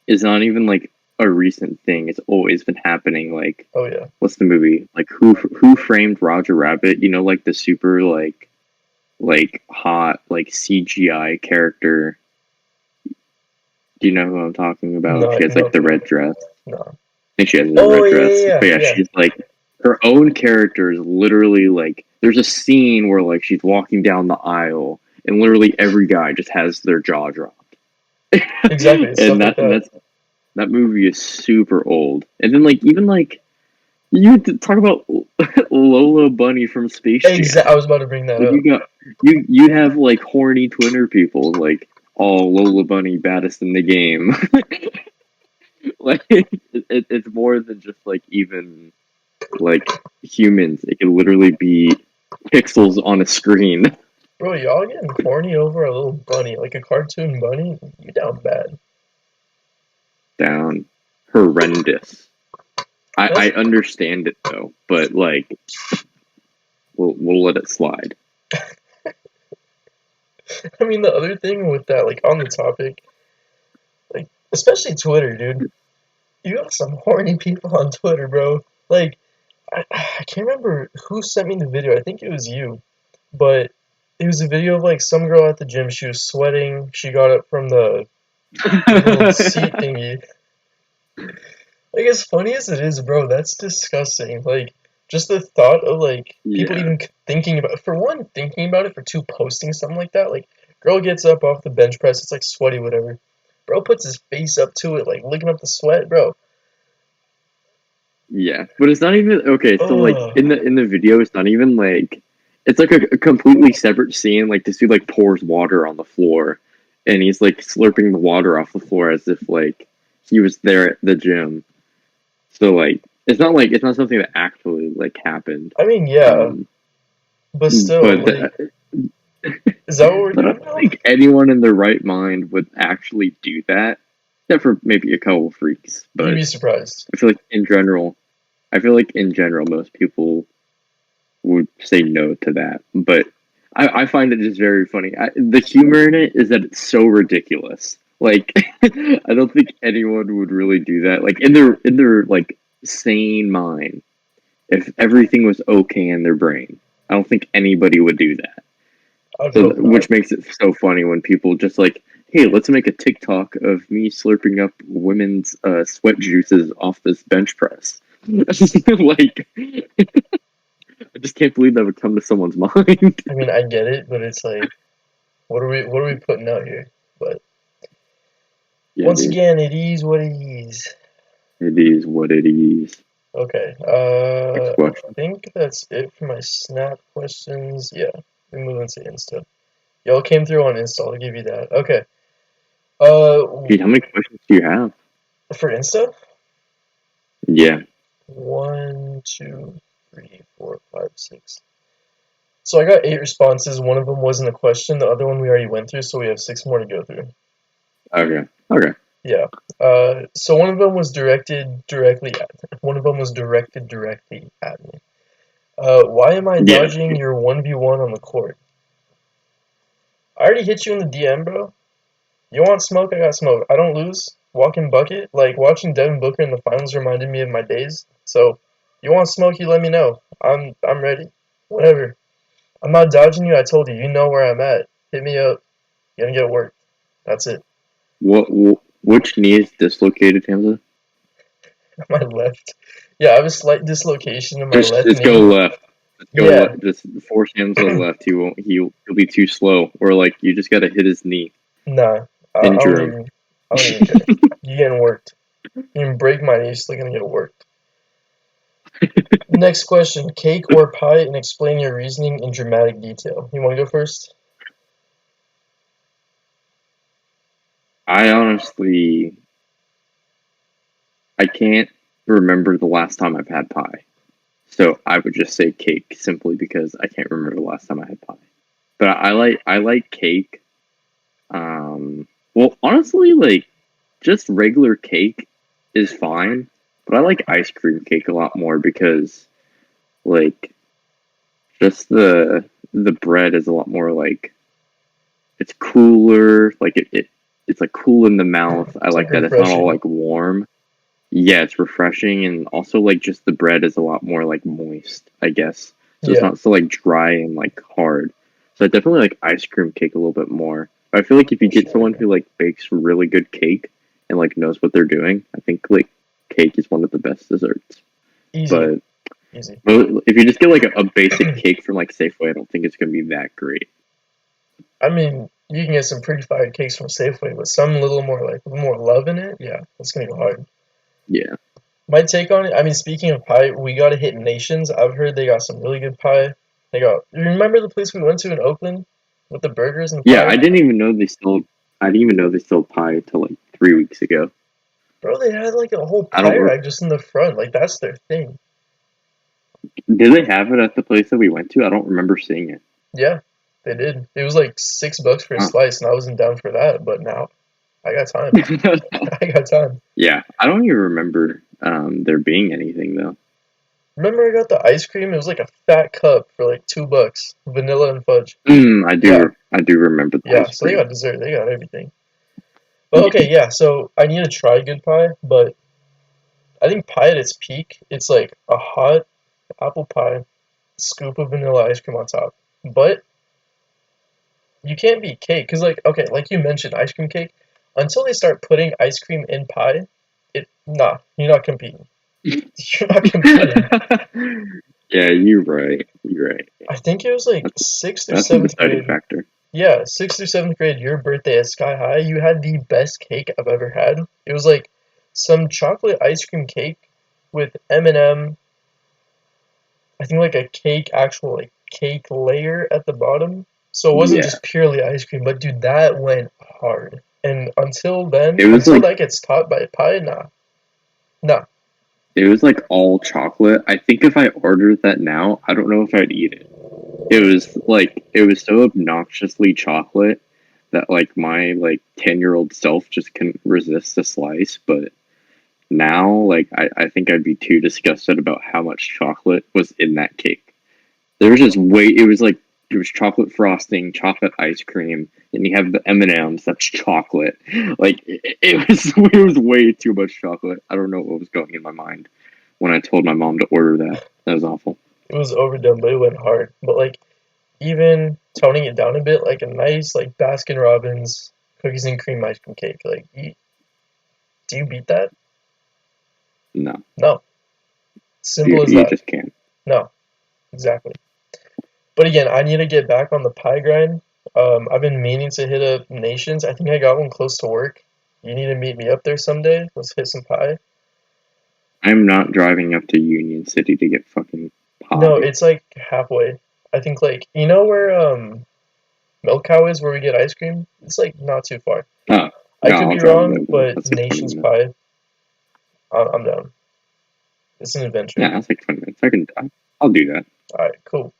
it's not even like a recent thing. It's always been happening. Like, Oh yeah. what's the movie? Like, who framed Roger Rabbit? You know, like the super like hot like CGI character. Do you know who I'm talking about? No, She has no like the red clue. dress. No. Think she has a Oh red yeah, dress. yeah, But yeah, yeah, she's like her own character is literally like there's a scene where like she's walking down the aisle and literally every guy just has their jaw dropped. exactly. It's and stuff like that and that. that's That movie is super old. And then like even like you talk about Lola Bunny from Space Jam. I was about to bring that Like up. you have like horny Twitter people like, oh, Lola Bunny baddest in the game. Like it's more than just like even like humans. It could literally be pixels on a screen. Bro, y'all getting horny over a little bunny, like a cartoon bunny? You down bad. Down horrendous. I That's, understand it though, but like we'll let it slide. I mean, the other thing with that, like on the topic, like especially Twitter, dude. You got some horny people on Twitter, bro. Like, I can't remember who sent me the video. I think it was you, but it was a video of like some girl at the gym. She was sweating. She got up from the little seat thingy. Like, as funny as it is, bro, that's disgusting. Like, just the thought of like people Yeah. even thinking about, for one, thinking about it, for two, posting something like that. Like, girl gets up off the bench press, it's like sweaty, whatever. Bro puts his face up to it, like licking up the sweat, bro. Yeah, but it's not even okay. So like Ugh. in the video, it's not even like it's like a completely separate scene. Like this dude like pours water on the floor, and he's like slurping the water off the floor as if like he was there at the gym. So like it's not something that actually like happened. I mean, yeah, Um, but still, but like, is that what we're but I doing don't now? think anyone in their right mind would actually do that, except for maybe a couple freaks. You'd But be surprised. I feel like in general, most people would say no to that. But I find it just very funny. The humor in it is that it's so ridiculous. Like I don't think anyone would really do that. Like in their like sane mind, if everything was okay in their brain, I don't think anybody would do that. I'd So hope not. which makes it so funny when people just like, hey, let's make a TikTok of me slurping up women's sweat juices off this bench press. Like I just can't believe that would come to someone's mind. I mean, I get it, but it's like, what are we putting out here? But Yeah, once dude. again, it is what it is. It is what it is. Okay. Next I question. think that's it for my Snap questions. Yeah, we're moving to Insta. Y'all came through on Insta. I'll give you that. Okay. Uh, Dude, how many questions do you have? for Insta, Yeah. 1, 2, 3, 4, 5, 6. So I got 8 responses. One of them wasn't a question. The other one we already went through, so we have 6 more to go through. Okay. Okay. Yeah. So one of them was directed directly at. One of them was directed directly at me. Why am I Yeah. dodging your 1v1 on the court? I already hit you in the DM, bro. You want smoke? I got smoke. I don't lose. Walking bucket. Like, watching Devin Booker in the finals reminded me of my days. So, you want smoke? You let me know. I'm ready. Whatever. I'm not dodging you. I told you. You know where I'm at. Hit me up. You're gonna get work. That's it. Which knee is dislocated, Hamza? My left. Yeah, I have a slight dislocation in my left Just go knee. left. Just go Yeah. left. Just force Hamza left. He'll be too slow. Or like you just gotta hit his knee. Nah. Injure him. I don't even care. You getting worked. You can break my knee. You're still gonna get worked. Next question: cake or pie, and explain your reasoning in dramatic detail. You want to go first? I honestly I can't remember the last time I've had pie. So I would just say cake simply because I can't remember the last time I had pie. But I like cake. Well, honestly, like just regular cake is fine, but I like ice cream cake a lot more because like just the bread is a lot more like it's cooler, like it's like cool in the mouth. I It's like like that it's not all refreshing. like warm. Yeah, it's refreshing and also like just the bread is a lot more like moist, I guess. So it's Yeah. not so like dry and like hard. So I definitely like ice cream cake a little bit more. I feel like if you get Sure. someone who like bakes really good cake and like knows what they're doing, I think like cake is one of the best desserts. Easy. But Easy. if you just get like a basic cake from like Safeway, I don't think it's gonna be that great. I mean, you can get some pretty fire cakes from Safeway, but some little more love in it. Yeah, it's gonna go hard. Yeah. My take on it. I mean, speaking of pie, we gotta hit Nations. I've heard they got some really good pie. They got. You remember the place we went to in Oakland with the burgers and Yeah, pie? I didn't even know they sold. I didn't even know they sold pie till like 3 weeks ago. Bro, they had like a whole I pie don't. rack just in the front. Like that's their thing. Did they have it at the place that we went to? I don't remember seeing it. Yeah, they did. It was like $6 for a Huh. slice, and I wasn't down for that. But now I got time. I got time. Yeah, I don't even remember there being anything though. Remember, I got the ice cream. It was like a fat cup for like $2, vanilla and fudge. I Yeah, do. I do remember the yeah. ice So they cream. got dessert. They got everything. But okay, yeah. So I need to try good pie, but I think pie at its peak, it's like a hot apple pie, scoop of vanilla ice cream on top. But you can't beat cake, cause like okay, like you mentioned, ice cream cake. Until they start putting ice cream in pie, you're not competing. You're not competing. Yeah, you're right. You're right. I think it was like That's sixth or that's the seventh deciding grade. factor. Yeah, sixth or seventh grade, your birthday at Sky High, you had the best cake I've ever had. It was like some chocolate ice cream cake with M&M, I think like a cake, actual like cake layer at the bottom. So it wasn't Yeah, just purely ice cream, but dude, that went hard. And until then, it was until like that gets topped by pie, nah. it was like all chocolate. I think if I ordered that now, I don't know if I'd eat it. It was so obnoxiously chocolate that like my like 10-year-old self just couldn't resist a slice, but now like I think I'd be too disgusted about how much chocolate was in that cake. There was just way it was chocolate frosting, chocolate ice cream, and you have the M&Ms. That's chocolate. Like it was it was way too much chocolate. I don't know what was going in my mind when I told my mom to order that. That was awful. It was overdone, but it went hard. But like even toning it down a bit, like a nice like Baskin Robbins cookies and cream ice cream cake. Like, do you beat that? No, No. Simple as you that. just can't. No, exactly. But again, I need to get back on the pie grind. I've been meaning to hit up Nations. I think I got one close to work. You need to meet me up there someday. Let's hit some pie. I'm not driving up to Union City to get fucking No, pie. it's like halfway. I think like you know where Milk Cow is, where we get ice cream. It's like not too far. Oh, I no, could I'll be drive wrong, there then. but That's like 20 Nations minutes. pie, I'm down. It's an adventure. Yeah, that's like 20 minutes. I'll do that. All right, cool.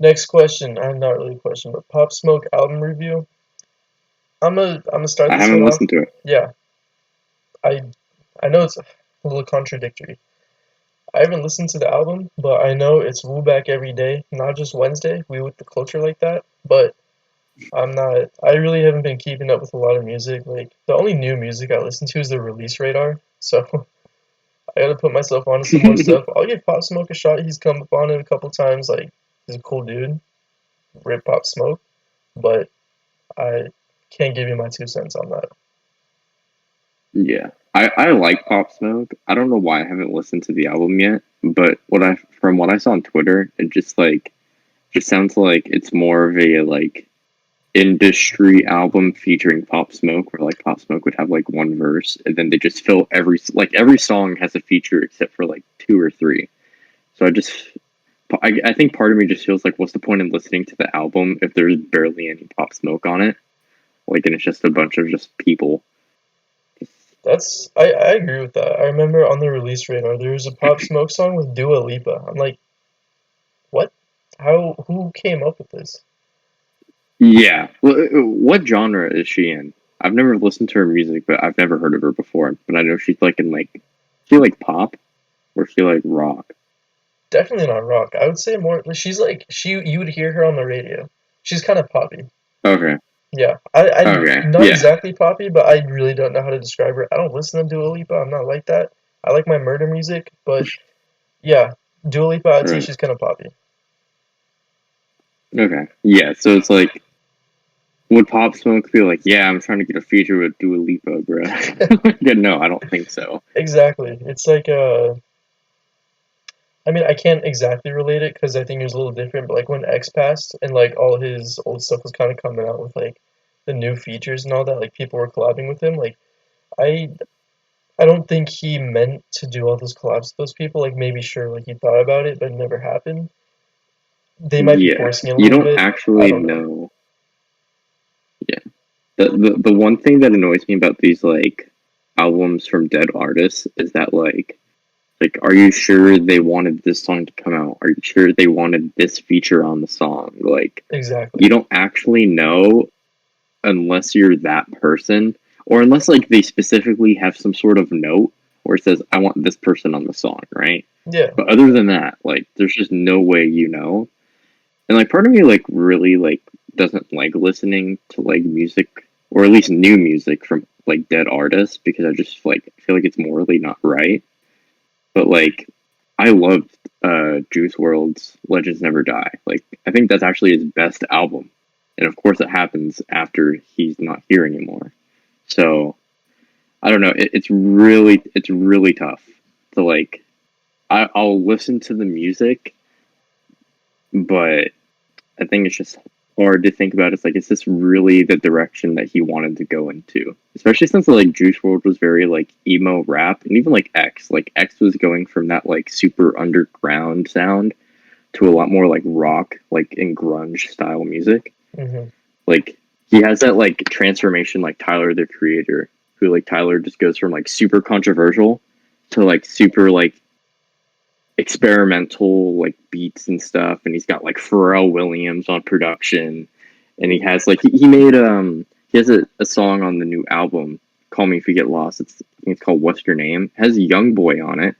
Next question. Not really a question, but Pop Smoke album review. I'm gonna start I this one haven't off. listened to it. Yeah, I I know it's a little contradictory. I haven't listened to the album, but I know it's Woo Back every day, not just Wednesday. We with the culture like that. But I'm not. I really haven't been keeping up with a lot of music. Like the only new music I listen to is the Release Radar. So I gotta put myself onto some more stuff. I'll give Pop Smoke a shot. He's come up on it a couple times. Like he's a cool dude. Rip Pop Smoke, but I can't give you my 2 cents on that. Yeah, I like Pop Smoke. I don't know why I haven't listened to the album yet, but from what I saw on Twitter, it just sounds like it's more of a like industry album featuring Pop Smoke, where like Pop Smoke would have like one verse, and then they just fill every song has a feature except for like two or three. So I think part of me just feels like, what's the point in listening to the album if there's barely any Pop Smoke on it? Like, and it's just a bunch of just people. I agree with that. I remember on the Release Radar there was a Pop Smoke song with Dua Lipa. I'm like, what? Who came up with this? Yeah. What genre is she in? I've never listened to her music, but I've never heard of her before. But I know she's like in like, she like pop or she like rock. Definitely not rock. I would say more. She's like you would hear her on the radio. She's kind of poppy. Okay. Yeah, I Okay. not Yeah. exactly poppy, but I really don't know how to describe her. I don't listen to Dua Lipa. I'm not like that. I like my murder music, but yeah, Dua Lipa, I'd say Right. she's kind of poppy. Okay. Yeah. So it's like, would Pop Smoke be like, yeah, I'm trying to get a feature with Dua Lipa, bro? Yeah, no, I don't think so. Exactly. It's like I mean, I can't exactly relate it because I think it was a little different, but like when X passed and like all his old stuff was kind of coming out with like the new features and all that, like people were collabing with him. Like I I don't think he meant to do all those collabs with those people. Like maybe sure, like he thought about it, but it never happened. They might be Yeah, forcing it a you little don't bit. I actually don't know. know. Yeah, the one thing that annoys me about these like albums from dead artists is that like are you sure they wanted this song to come out? Are you sure they wanted this feature on the song? Like Exactly. you don't actually know unless you're that person, or unless like they specifically have some sort of note where it says I want this person on the song, right? Yeah. But other than that, like there's just no way you know. And like part of me like really like doesn't like listening to like music, or at least new music from like dead artists, because I just like feel like it's morally not right. But like I loved Juice World's Legends Never Die. Like I think that's actually his best album. And of course it happens after he's not here anymore. So I don't know. It's really tough to like. I'll listen to the music, but I think it's just hard to think about. It's like, is this really the direction that he wanted to go into? Especially since like Juice World was very like emo rap, and even like X. Like X was going from that like super underground sound to a lot more like rock, like in grunge style music. Hmm. Like he has that like transformation, like Tyler the Creator, who like Tyler just goes from like super controversial to like super like experimental like beats and stuff, and he's got like Pharrell Williams on production, and he has like he made he has a song on the new album, Call Me If You Get Lost. I think it's called What's Your Name. It has a young boy on it,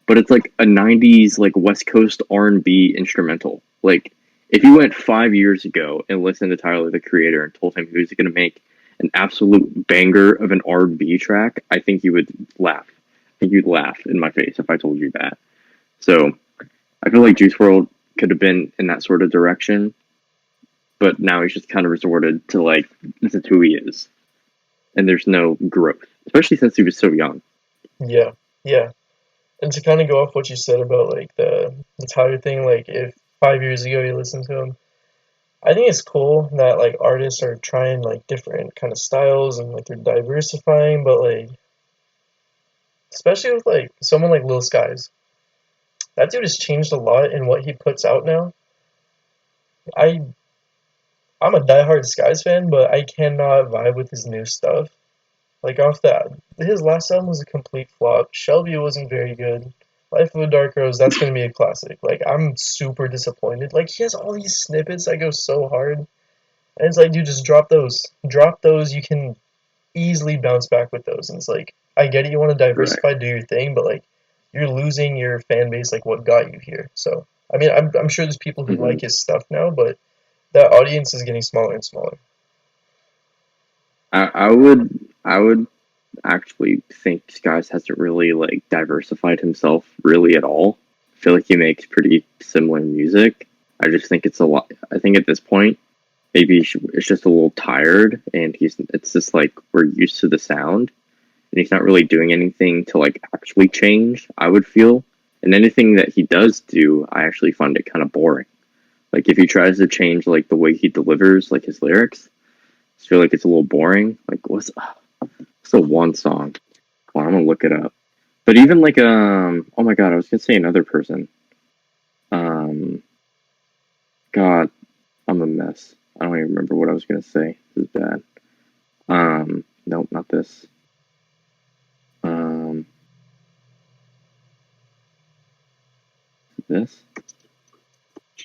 but it's like a 90s like West Coast R&B instrumental. Like if you went 5 years ago and listened to Tyler the Creator and told him he was going to make an absolute banger of an R&B track, I think you would laugh. I think you'd laugh in my face if I told you that. So I feel like Juice World could have been in that sort of direction, but now he's just kind of resorted to like, this is who he is. And there's no growth, especially since he was so young. Yeah. Yeah. And to kind of go off what you said about like the Tyler thing, like if 5 years ago you listened to him, I think it's cool that like artists are trying like different kind of styles and like they're diversifying, but like especially with like someone like Lil Skies, that dude has changed a lot in what he puts out now. I I'm a diehard Skies fan, but I cannot vibe with his new stuff. Like off that, his last album was a complete flop. Shelby wasn't very good. Life of a Dark Rose, that's gonna be a classic. Like I'm super disappointed. Like he has all these snippets that go so hard, and it's like, dude, just drop those. Drop those. You can easily bounce back with those. And it's like, I get it. You want to Right. diversify, do your thing, but like you're losing your fan base. Like what got you here? So I mean, I'm sure there's people who Mm-hmm. like his stuff now, but that audience is getting smaller and smaller. I would actually think Skies hasn't really like diversified himself really at all. I feel like he makes pretty similar music. I just think it's a lot. I think at this point, maybe it's just a little tired, and it's just like we're used to the sound, and he's not really doing anything to like actually change. I would feel, and anything that he does do, I actually find it kind of boring. Like if he tries to change like the way he delivers like his lyrics, I feel like it's a little boring. Like what's the one song? Hold on, I'm gonna look it up. But even like oh my god, I was gonna say another person. Um God, I'm a mess. I don't even remember what I was gonna say. This is bad. Nope, not this. Um this?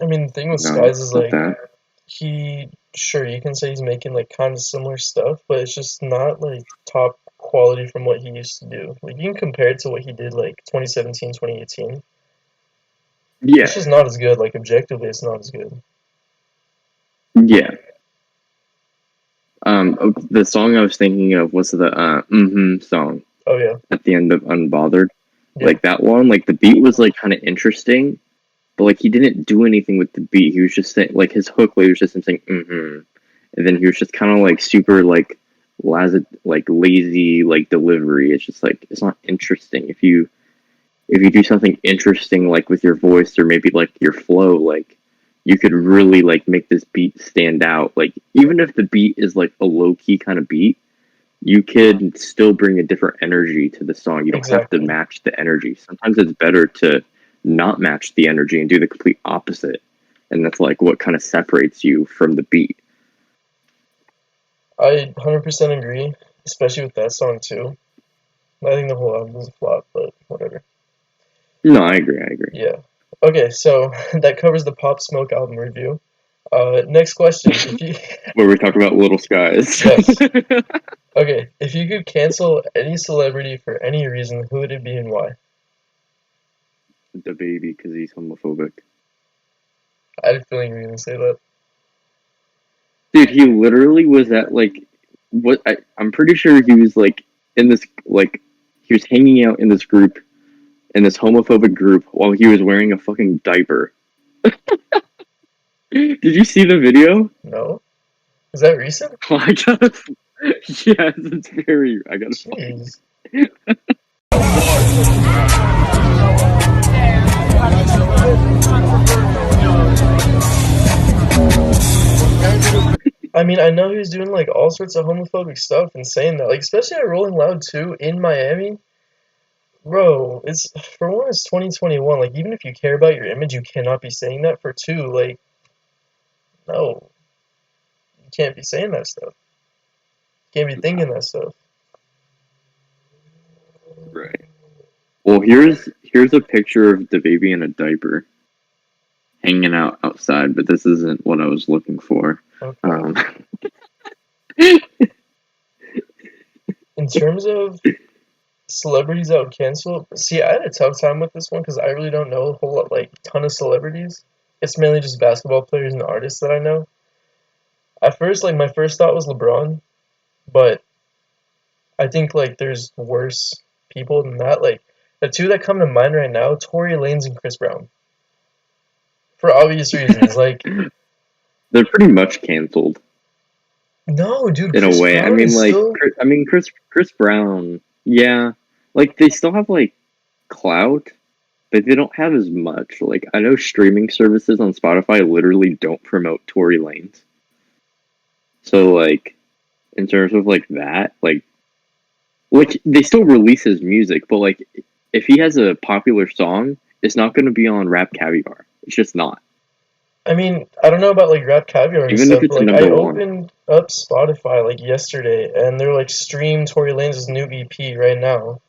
I mean, the thing with No, Skies is not like that. he sure you can say he's making like kind of similar stuff, but it's just not like top quality from what he used to do. Like you can compare it to what he did like 2017, 2018. It's Yeah, just not as good. Like objectively, it's not as good. yeah. The song I was thinking of was the song Oh yeah, at the end of Unbothered. yeah. Like that one, like the beat was like kind of interesting, but like he didn't do anything with the beat. He was just saying like his hook like, was just him saying and then he was just kind of like super like lazy like delivery. It's just like it's not interesting. If you if you do something interesting, like with your voice or maybe like your flow, like you could really like make this beat stand out. Like even if the beat is like a low key kind of beat, you could still bring a different energy to the song. You don't have to match the energy. Sometimes it's better to not match the energy and do the complete opposite. And that's like what kind of separates you from the beat. I 100% agree, especially with that song too. I think the whole album was a flop, but whatever. No, I agree. Yeah. Okay, so that covers the Pop Smoke album review. Next question. If you Where we talk about Little Skies. Yes. Okay, if you could cancel any celebrity for any reason, who would it be and why? The baby, because he's homophobic. I had a feeling you were gonna say that. Dude, he literally was at like what I'm pretty sure he was like in this like he was hanging out in this group in this homophobic group while he was wearing a fucking diaper. Did you see the video? No? Is that recent? Oh, I gotta. Yes, it's very. I gotta. Jeez. I mean, I know he was doing like all sorts of homophobic stuff and saying that, like especially at Rolling Loud too in Miami. Bro, it's for one, it's 2021. Like even if you care about your image, you cannot be saying that. For two, like no, you can't be saying that stuff. You can't be thinking that stuff. Right. Well, here's a picture of the baby in a diaper, hanging out outside. But this isn't what I was looking for. Okay. In terms of celebrities that would cancel, see, I had a tough time with this one because I really don't know a whole lot, like ton of celebrities. It's mainly just basketball players and artists that I know. At first, like my first thought was LeBron, but I think like there's worse people than that. Like the two that come to mind right now, Tory Lanez and Chris Brown. For obvious reasons. Like they're pretty much canceled. No, dude, in Chris a way. Brown I mean, is like, still... Chris Brown, yeah, like they still have like clout, but they don't have as much. Like, I know streaming services on Spotify literally don't promote Tory Lanez. So, like, in terms of like that, like they still release his music, but like, if he has a popular song, it's not going to be on Rap Caviar. It's just not. I mean, I don't know about like Rap Caviar and Even stuff, if it's but like I number one. opened up Spotify like yesterday, and they're like stream Tory Lanez's new EP right now.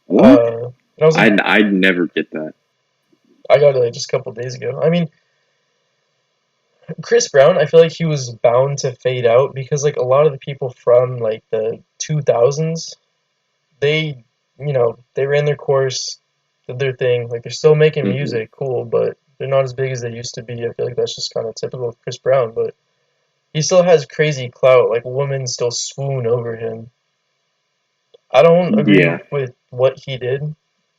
What? And I was like, I'd never get that. I got it like just a couple days ago. I mean, Chris Brown, I feel like he was bound to fade out because like a lot of the people from like the 2000s, they, they ran their course, did their thing. Like they're still making music, cool, but they're not as big as they used to be. I feel like that's just kind of typical of Chris Brown, but he still has crazy clout. Like women still swoon over him. I don't agree with what he did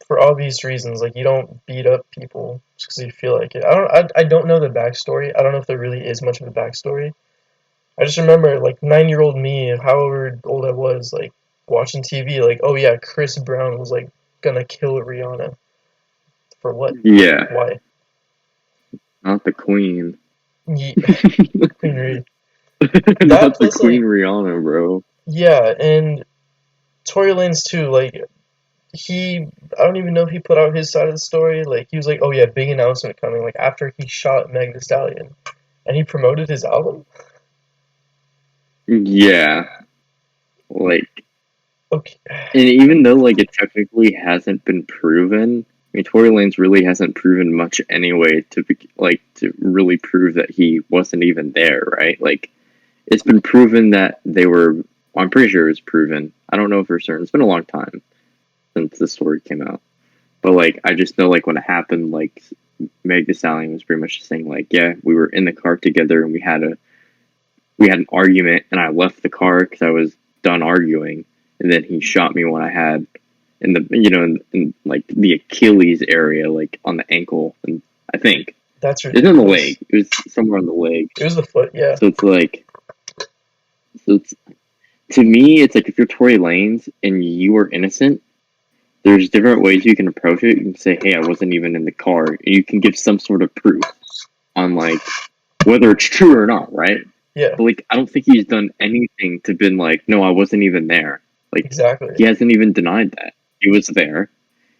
for obvious reasons. Like you don't beat up people just because you feel like it. I don't know the backstory. I don't know if there really is much of a backstory. I just remember like 9-year-old me, however old I was, like watching TV, like, oh yeah, Chris Brown was like gonna kill Rihanna. For what? Yeah. Why? Not the Queen. Yeah. Queen Ree. Not the Queen Rihanna, bro. Yeah, and Tory Lanez too, like I don't even know if he put out his side of the story. Like he was like, oh yeah, big announcement coming, like after he shot Meg Thee Stallion. And he promoted his album? Yeah. Like, okay. And even though like it technically hasn't been proven, I mean, Tory Lanez really hasn't proven much anyway to really prove that he wasn't even there, right? Like, it's been proven that they were. I'm pretty sure it's proven. I don't know for certain. It's been a long time since the story came out, but like, I just know like when it happened, like Meg Thee Stallion was pretty much saying like, yeah, we were in the car together and we had an argument, and I left the car because I was done arguing, and then he shot me when I had in the in like the Achilles area, like on the ankle, and I think that's ridiculous. It's in the leg. It was somewhere on the leg. It was the foot, yeah. So it's like, to me, it's like if you're Tory Lanez and you are innocent, there's different ways you can approach it. You can say, "Hey, I wasn't even in the car," and you can give some sort of proof on like whether it's true or not, right? Yeah. But like, I don't think he's done anything to been like, "No, I wasn't even there." Like, Exactly. he hasn't even denied that he was there.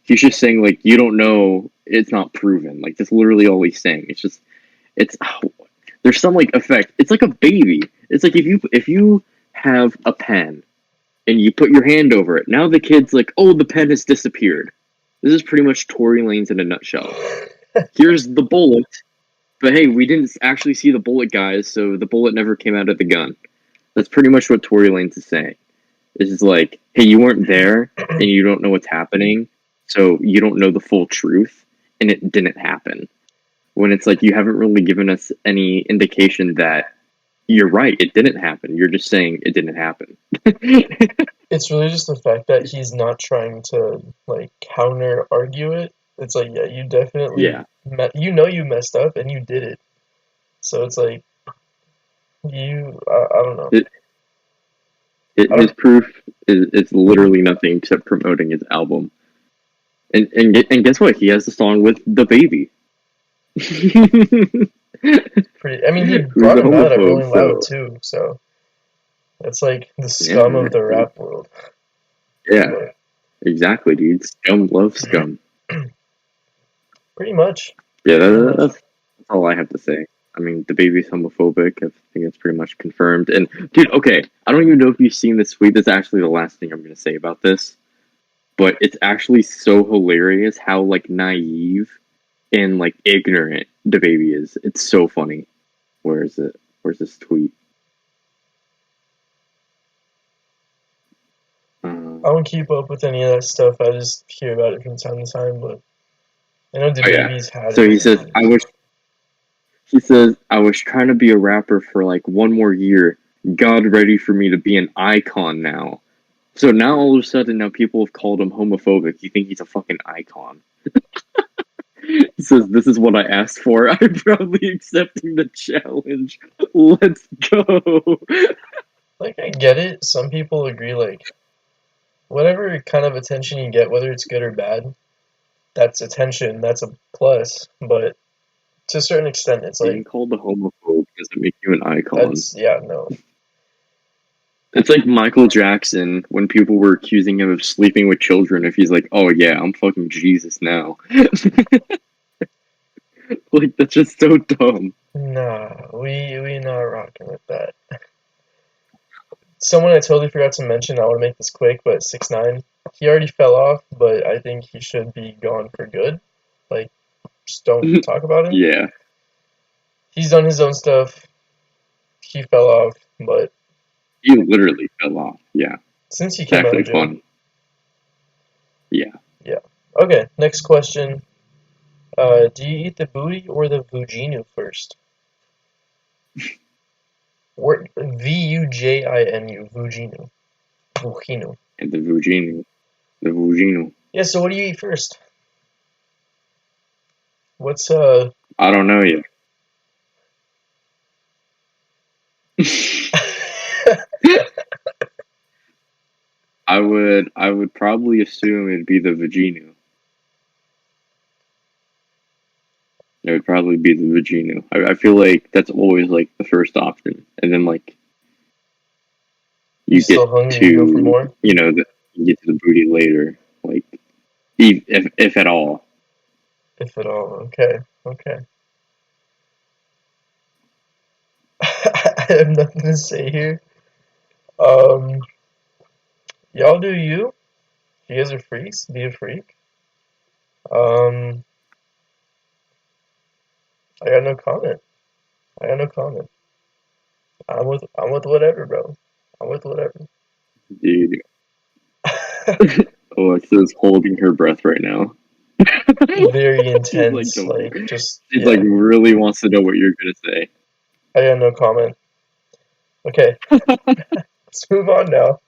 He's just saying like, "You don't know. It's not proven." Like, that's literally all he's saying. It's just, it's there's some like effect. It's like a baby. It's like if you have a pen and you put your hand over it. Now the kid's like, "Oh, the pen has disappeared." This is pretty much Tory Lanez in a nutshell. Here's the bullet, but hey, we didn't actually see the bullet, guys, so the bullet never came out of the gun. That's pretty much what Tory Lanez is saying. It's just like, hey, you weren't there, and you don't know what's happening, so you don't know the full truth, and it didn't happen. When it's like, you haven't really given us any indication that you're right, it didn't happen. You're just saying it didn't happen. It's really just the fact that he's not trying to like counter argue it. It's like, yeah, you definitely Yeah. you know you messed up and you did it. So it's like I don't know. His proof is literally nothing except promoting his album. And guess what? He has a song with the baby. Pretty. I mean, he Who's brought a him out at homophobe, Rolling Loud so too. So that's like the yeah, scum of the rap world. yeah, exactly, dude. Scum loves scum. Pretty much. Yeah, Pretty much. that's all I have to say. I mean, the baby's homophobic. I think it's pretty much confirmed. And dude, okay, I don't even know if you've seen this tweet. That's actually the last thing I'm gonna say about this. But it's actually so hilarious how like naive and like ignorant the baby is. It's so funny. Where is it? Where's this tweet? I don't keep up with any of that stuff. I just hear about it from time to time. But I know the Oh yeah. baby's had So it. he says, I wish. He says, I was trying to be a rapper for like one more year. God ready for me to be an icon now. So now all of a sudden, now people have called him homophobic. You think he's a fucking icon. He says, this is what I asked for. I'm proudly accepting the challenge. Let's go. Like, I get it. Some people agree, like, whatever kind of attention you get, whether it's good or bad, that's attention, that's a plus. But to a certain extent, it's Being like, called a homophobe doesn't make you an icon. yeah, no. It's like Michael Jackson when people were accusing him of sleeping with children. If he's like, "Oh yeah, I'm fucking Jesus now," like that's just so dumb. Nah, we not rocking with that. Someone I totally forgot to mention, I want to make this quick, but 6ix9ine, he already fell off, but I think he should be gone for good. Like, just don't talk about him. Yeah, He's done his own stuff. He fell off, but he literally fell off. Yeah, since he it's came out actually of jail. funny. Yeah, Yeah. Okay, next question. Do you eat the booty or the vagina first? Vujinu, vagina. Vagina. and the Vugino. Yeah, so what do you eat first? What's I don't know yet. I would probably assume it'd be the Vagino. It would probably be the Vagino. I feel like that's always like the first option, and then like you you still get hungry, you go for to more? you get to the booty later, like if at all. If at all. Okay. Okay. I have nothing to say here. Um y'all do you. If you guys are freaks, be a freak. Um I got no comment. I got no comment. I'm with whatever, bro. I'm with whatever. Dude, Alexa's holding her breath right now. Very She's like, intense, don't. like just She's like, yeah. really wants to know what you're gonna say. I got no comment. Okay, let's move on now.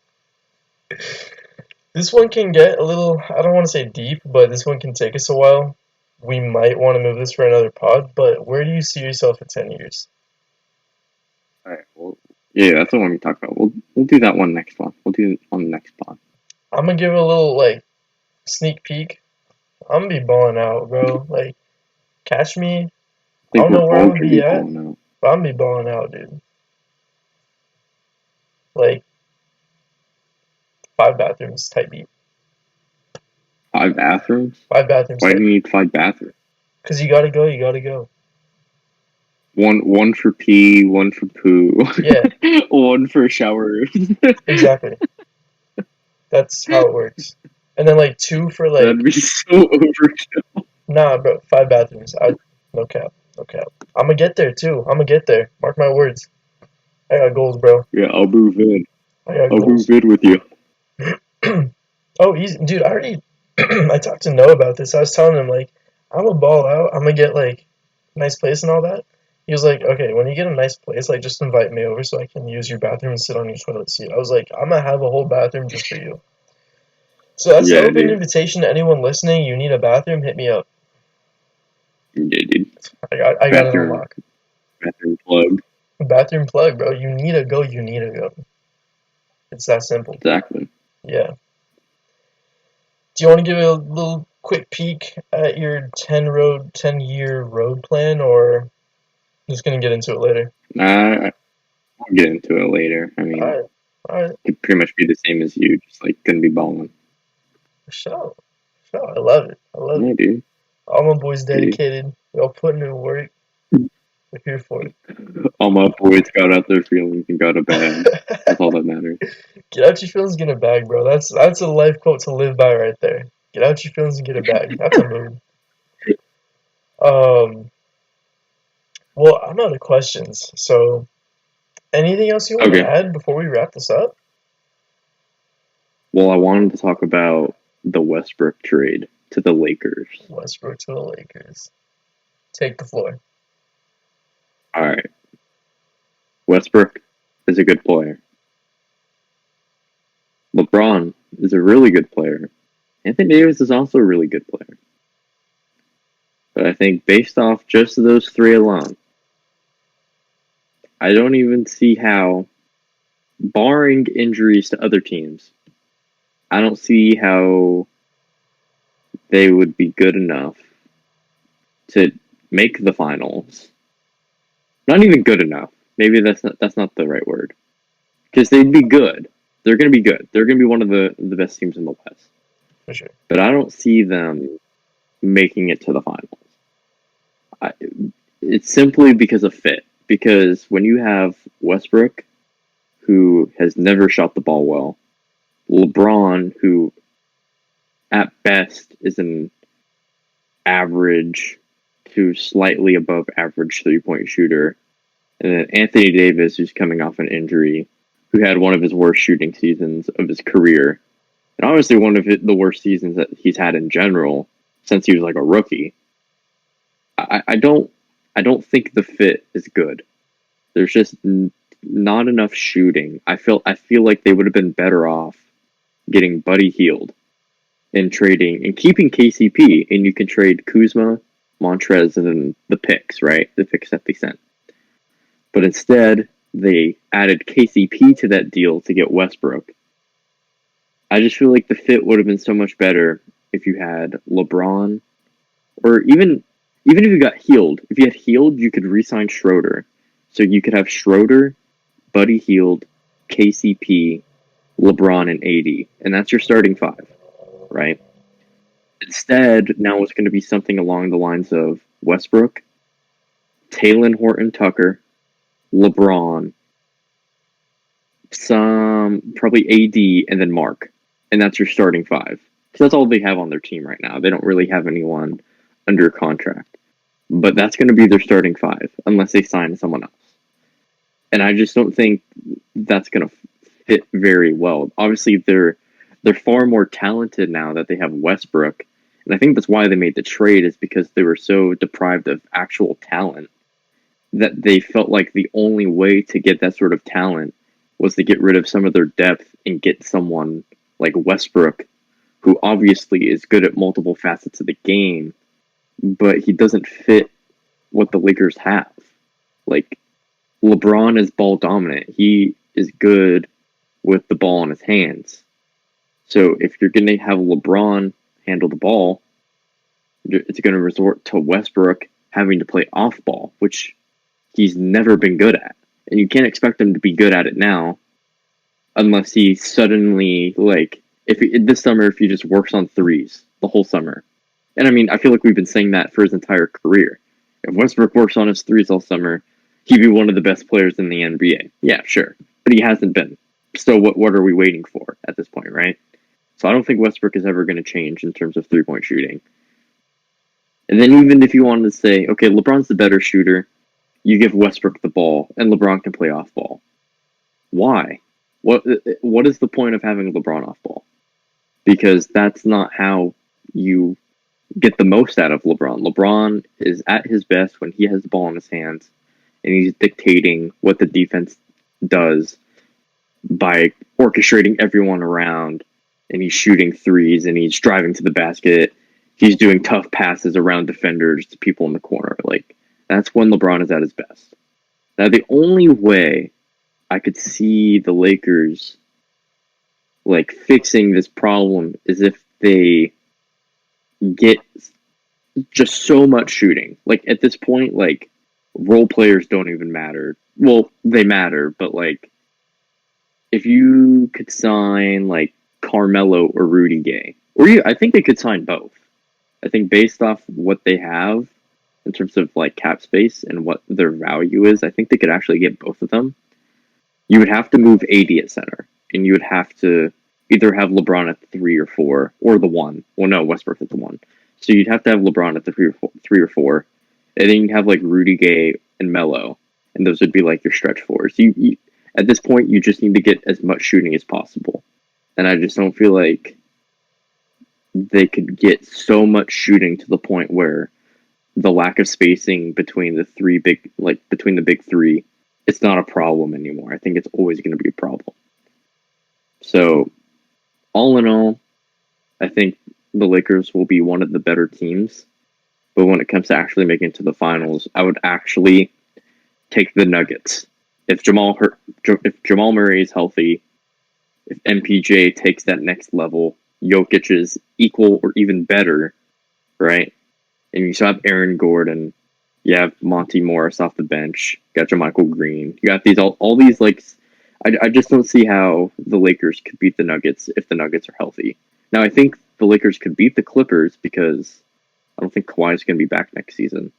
This one can get a little, I don't want to say deep, but this one can take us a while. We might want to move this for another pod, but where do you see yourself in 10 years? All right. Well, yeah, that's the one we talked about. We'll do that one next one. We'll do it on the next pod. I'm gonna give it a little like sneak peek. I'm gonna be balling out, bro. Like, catch me. I think don't we're know where I'm all gonna gonna be be at, balling out. but I'm gonna be balling out, dude. Like, 5 bathrooms, type beat. 5 bathrooms? 5 bathrooms, Why type do you beat. need 5 bathrooms? Cause you gotta go, you gotta go. One for pee, one for poo, Yeah, one for shower. exactly. That's how it works. And then like 2 for That'd like, be so overkill. nah, bro, 5 bathrooms. No cap, no cap. I'm gonna get there too. I'm gonna get there. Mark my words. I got goals, bro. Yeah, I'll move in. I got I'll move goals. in with you. Oh, easy, dude. I already. I talked to Noah about this. I was telling him like, I'm gonna ball out. I'm gonna get like, nice place and all that. He was like, okay, when you get a nice place, like just invite me over so I can use your bathroom and sit on your toilet seat. I was like, I'm gonna have a whole bathroom just for you. So that's the Yeah, open dude. invitation to anyone listening. You need a bathroom, hit me up. Yeah, dude. I got it on Bathroom, lock. bathroom plug. Bathroom plug, bro. You need to go. You need to go. It's that simple. Exactly. Yeah. Do you want to give a little quick peek at your 10-year road plan, or just gonna get into it later? I'll get into it later. I mean, Alright, alright, it'd pretty much be the same as you, just like gonna be balling. for sure. Sure, I love it. I love Yeah, it. dude. All my boys Yeah, dude. dedicated. We all putting in work. We're here for it. All my boys got out their feelings and got a bag. That's all that matters. Get out your feelings, get a bag, bro. That's a life quote to live by right there. Get out your feelings and get a bag. That's a move. Um, well, I'm out of questions. So, anything else you want to Okay. add before we wrap this up? Well, I wanted to talk about the Westbrook trade to the Lakers. Westbrook to the Lakers. Take the floor. All right. Westbrook is a good player. LeBron is a really good player. Anthony Davis is also a really good player. But I think based off just those three alone, I don't even see how, barring injuries to other teams, I don't see how they would be good enough to make the finals. Not even good enough. Maybe that's not the right word. Because they'd be good. They're going to be good. They're going to be one of the best teams in the West. For sure. But I don't see them making it to the finals. It's simply because of fit. Because when you have Westbrook, who has never shot the ball well, LeBron, who at best is an average to slightly above average 3-point shooter, and then Anthony Davis, who's coming off an injury, who had one of his worst shooting seasons of his career, and obviously one of the worst seasons that he's had in general since he was like a rookie. I don't think the fit is good. There's just not enough shooting. I feel like they would have been better off getting Buddy Hield and trading and keeping KCP, and you can trade Kuzma, Montrez, and then the picks, right? The picks that they sent. But instead, they added KCP to that deal to get Westbrook. I just feel like the fit would have been so much better if you had LeBron, or even if you got Hield. If you had Hield, you could re-sign Schroeder. So you could have Schroeder, Buddy Hield, KCP, LeBron, and AD. And that's your starting five, right? Instead, now it's going to be something along the lines of Westbrook, Talen Horton-Tucker, LeBron, some probably AD, and then Mark. And that's your starting five. Because that's all they have on their team right now. They don't really have anyone under contract. But that's going to be their starting five, unless they sign someone else. And I just don't think that's going to fit very well. Obviously, they're far more talented now that they have Westbrook. And I think that's why they made the trade, is because they were so deprived of actual talent that they felt like the only way to get that sort of talent was to get rid of some of their depth and get someone like Westbrook, who obviously is good at multiple facets of the game, but he doesn't fit what the Lakers have. Like, LeBron is ball dominant. He is good with the ball in his hands. So if you're going to have LeBron handle the ball, it's going to resort to Westbrook having to play off ball, which he's never been good at. And you can't expect him to be good at it now unless he suddenly, like, this summer, if he just works on threes the whole summer. And I mean, I feel like we've been saying that for his entire career. If Westbrook works on his threes all summer, he'd be one of the best players in the NBA. Yeah, sure. But he hasn't been. So what are we waiting for at this point, right? So I don't think Westbrook is ever going to change in terms of three-point shooting. And then even if you wanted to say, okay, LeBron's the better shooter, you give Westbrook the ball, and LeBron can play off ball. Why? What is the point of having LeBron off ball? Because that's not how you get the most out of LeBron. LeBron is at his best when he has the ball in his hands, and he's dictating what the defense does by orchestrating everyone around, and he's shooting threes, and he's driving to the basket. He's doing tough passes around defenders to people in the corner. Like, that's when LeBron is at his best. Now, the only way I could see the Lakers, like, fixing this problem is if they get just so much shooting. Like, at this point, like, role players don't even matter. Well, they matter, but, like, if you could sign, like, Carmelo or Rudy Gay, I think they could sign both. I think based off what they have in terms of, like, cap space and what their value is, I think they could actually get both of them. You would have to move AD at center, and you would have to either have LeBron at the 3 or 4, or the 1. Well, no, Westbrook at the 1. So you'd have to have LeBron at the 3 or 4, and then you'd have, like, Rudy Gay and Melo, and those would be, like, your stretch fours. You at this point, you just need to get as much shooting as possible, and I just don't feel like they could get so much shooting to the point where the lack of spacing between the big three, it's not a problem anymore. I think it's always going to be a problem. So, all in all, I think the Lakers will be one of the better teams. But when it comes to actually making it to the finals, I would actually take the Nuggets. If Jamal Murray is healthy, if MPJ takes that next level, Jokic is equal or even better, right? And you still have Aaron Gordon. You have Monty Morris off the bench. You got JaMychal Green. You got these all these, like, I just don't see how the Lakers could beat the Nuggets if the Nuggets are healthy. Now, I think the Lakers could beat the Clippers because I don't think Kawhi is going to be back next season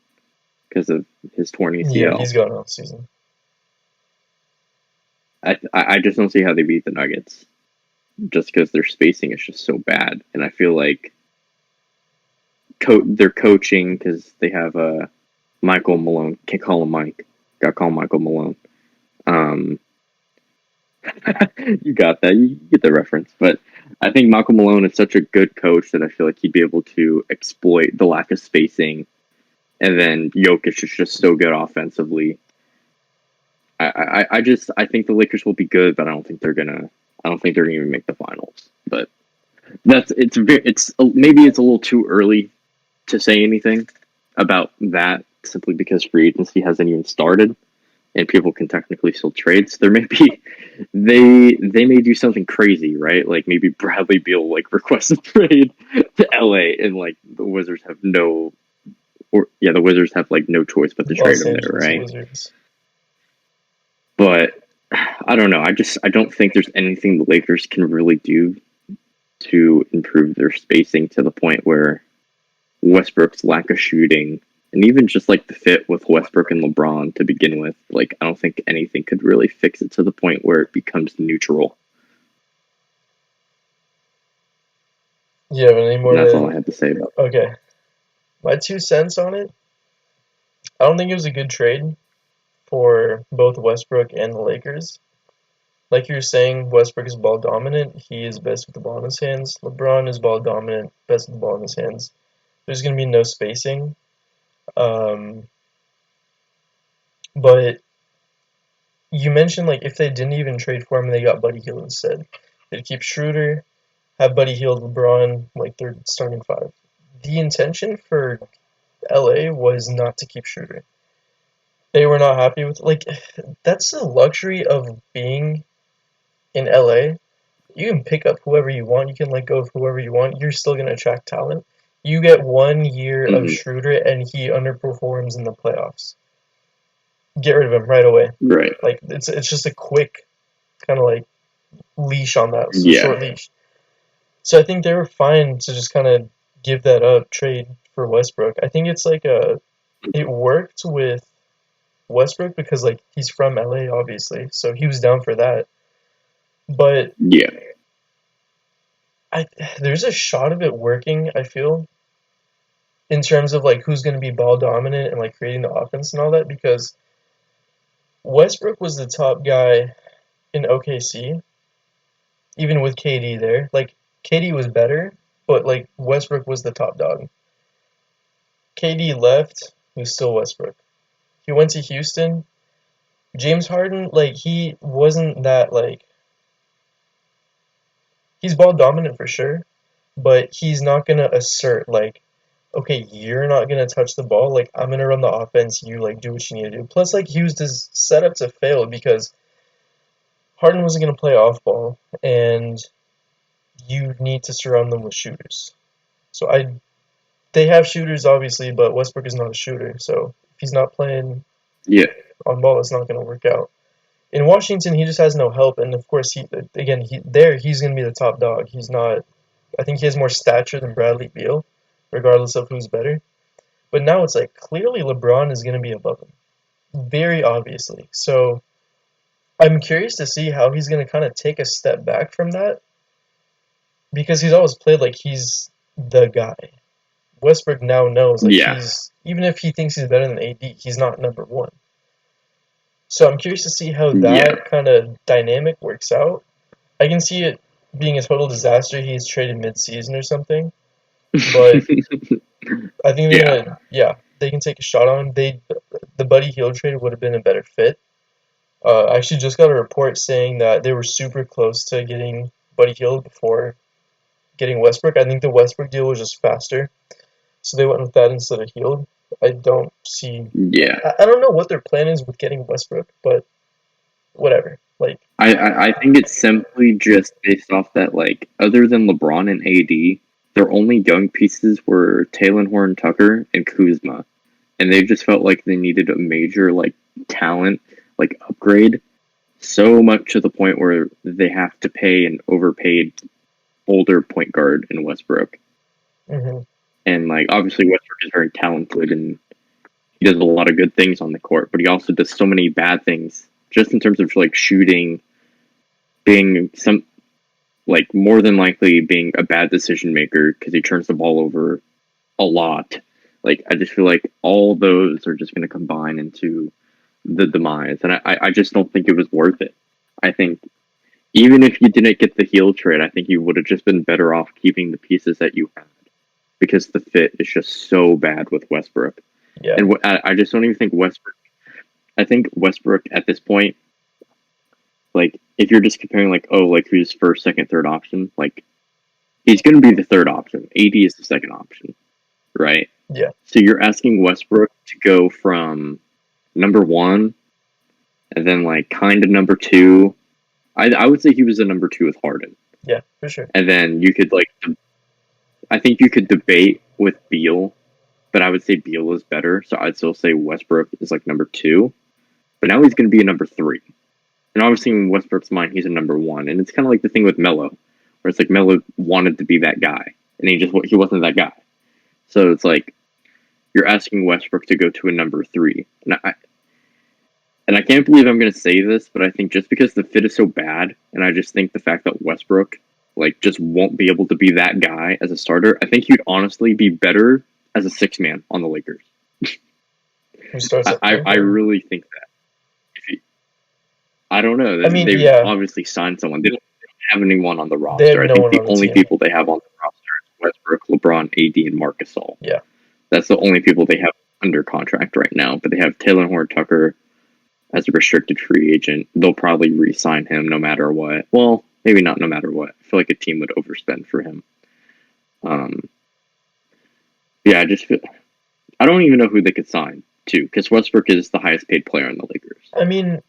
because of his torn ACL. Yeah, he's gone all season. I just don't see how they beat the Nuggets just because their spacing is just so bad. And I feel like they're coaching because they have Michael Malone. Can't call him Mike. Got to call him Michael Malone. You got that. You get the reference. But I think Michael Malone is such a good coach that I feel like he'd be able to exploit the lack of spacing. And then Jokic is just so good offensively. I think the Lakers will be good, but I don't think they're gonna even make the finals. But maybe it's a little too early to say anything about that simply because free agency hasn't even started and people can technically still trade. So there may be they may do something crazy, right? Like maybe Bradley Beal like requests a trade to LA and like the Wizards have no choice but to trade him there, right? Wizards. But I don't know. I don't think there's anything the Lakers can really do to improve their spacing to the point where Westbrook's lack of shooting and even just like the fit with Westbrook and LeBron to begin with, like I don't think anything could really fix it to the point where it becomes neutral. Yeah, but any more? And that's all I had to say about it. Okay. My 2 cents on it. I don't think it was a good trade for both Westbrook and the Lakers. Like you were saying, Westbrook is ball dominant. He is best with the ball in his hands. LeBron is ball dominant, best with the ball in his hands. There's going to be no spacing. But you mentioned like if they didn't even trade for him and they got Buddy Hield instead, they'd keep Schroeder, have Buddy Hield, LeBron, like their starting 5. The intention for LA was not to keep Schroeder. They were not happy with, like, that's the luxury of being in LA. you can pick up whoever you want, you can let go of whoever you want, you're still going to attract talent. You get 1 year of Schroeder and he underperforms in the playoffs. Get rid of him right away. Right. Like it's just a quick kind of like leash on that, short leash. So I think they were fine to just kind of give that up, trade for Westbrook. I think it's like it worked with Westbrook because like he's from LA, obviously, so he was down for that. But yeah, there's a shot of it working, I feel, in terms of like who's going to be ball dominant and like creating the offense and all that, because Westbrook was the top guy in OKC, even with KD there. Like KD was better, but like Westbrook was the top dog. KD left, he was still Westbrook. He went to Houston. James Harden, like he wasn't that like he's ball dominant for sure, but he's not gonna assert like, okay, you're not gonna touch the ball. Like I'm gonna run the offense. You like do what you need to do. Plus, like he was just set up to fail because Harden wasn't gonna play off ball, and you need to surround them with shooters. So they have shooters obviously, but Westbrook is not a shooter. So if he's not playing on ball, it's not gonna work out. In Washington, he just has no help, and of course, he's going to be the top dog. He's not. I think he has more stature than Bradley Beal, regardless of who's better. But now it's like clearly LeBron is going to be above him, very obviously. So I'm curious to see how he's going to kind of take a step back from that, because he's always played like he's the guy. Westbrook now knows like he's, even if he thinks he's better than AD, he's not number one. So I'm curious to see how that kind of dynamic works out. I can see it being a total disaster. He's traded mid-season or something, but I think they can take a shot on him. The Buddy Hield trade would have been a better fit. I actually just got a report saying that they were super close to getting Buddy Hield before getting Westbrook. I think the Westbrook deal was just faster, so they went with that instead of Hield. I don't see. I don't know what their plan is with getting Westbrook, but whatever. Like I think it's simply just based off that, like, other than LeBron and AD, their only young pieces were Taylor Horton-Tucker and Kuzma, and they just felt like they needed a major like talent like upgrade, so much to the point where they have to pay an overpaid older point guard in Westbrook. And like obviously Westbrook is very talented and he does a lot of good things on the court, but he also does so many bad things just in terms of like shooting, being some like more than likely being a bad decision maker because he turns the ball over a lot. Like I just feel like all those are just going to combine into the demise, and I just don't think it was worth it. I think even if you didn't get the heel trade, I think you would have just been better off keeping the pieces that you had, because the fit is just so bad with Westbrook. Yeah. And I just don't even think Westbrook. I think Westbrook at this point, like if you're just comparing like, oh, like who's first, second, third option, like he's going to be the third option. AD is the second option, right? Yeah. So you're asking Westbrook to go from number one and then like kind of number two. I would say he was a number two with Harden. Yeah, for sure. And then you could like, I think you could debate with Beal, but I would say Beal is better. So I'd still say Westbrook is like number two. But now he's going to be a number three. And obviously in Westbrook's mind, he's a number one. And it's kind of like the thing with Melo, where it's like Melo wanted to be that guy, and he wasn't that guy. So it's like you're asking Westbrook to go to a number three. And I can't believe I'm going to say this, but I think just because the fit is so bad, and I just think the fact that Westbrook like just won't be able to be that guy as a starter, I think he'd honestly be better as a six man on the Lakers. I really think that. I don't know. I mean, they obviously signed someone. They don't have anyone on the roster. I think the only people they have on the roster is Westbrook, LeBron, AD, and Marc Gasol. Yeah. That's the only people they have under contract right now. But they have Taylor Horton-Tucker as a restricted free agent. They'll probably re-sign him no matter what. Well, maybe not no matter what. I feel like a team would overspend for him. Yeah, I don't even know who they could sign too, because Westbrook is the highest paid player on the Lakers. I mean,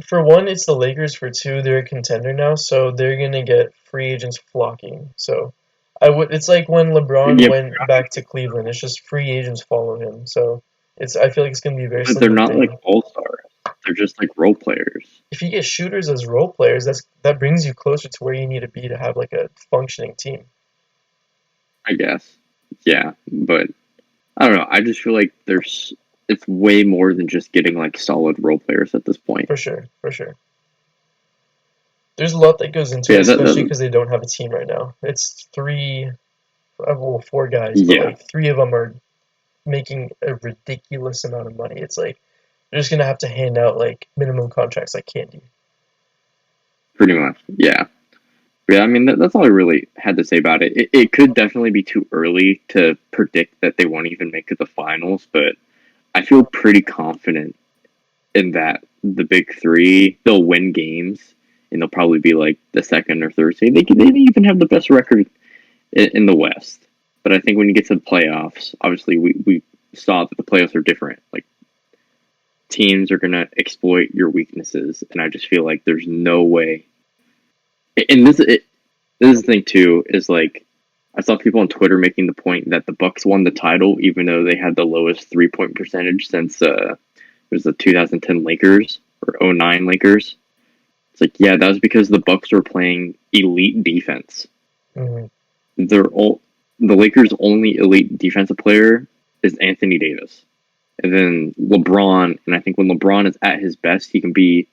for one, it's the Lakers. For two, they're a contender now, so they're gonna get free agents flocking. So it's like when LeBron Yeah, went back to Cleveland. It's just free agents follow him. So I feel like it's gonna be a very but they're similar not like thing. all-stars. They're just like role players. If you get shooters as role players, that brings you closer to where you need to be to have like a functioning team. I guess. Yeah, but I don't know. I just feel like it's way more than just getting like solid role players at this point. For sure, for sure. There's a lot that goes into it, Yeah, especially because they don't have a team right now. It's four guys, but yeah, like three of them are making a ridiculous amount of money. It's like they're just gonna have to hand out like minimum contracts like candy. pretty much. Yeah. Yeah, I mean, that's all I really had to say about it. It could definitely be too early to predict that they won't even make it to the finals, but I feel pretty confident in that the big three, they'll win games, and they'll probably be like the second or third seed. They even have the best record in the West. But I think when you get to the playoffs, obviously we saw that the playoffs are different. Like, teams are going to exploit your weaknesses, and I just feel like there's no way. And this is the thing too, is like I saw people on Twitter making the point that the Bucks won the title even though they had the lowest 3-point percentage since it was the 2010 Lakers or 09 Lakers. It's like, yeah, that was because the Bucks were playing elite defense. Mm-hmm. The Lakers' only elite defensive player is Anthony Davis, and then LeBron. And I think when LeBron is at his best, he can be.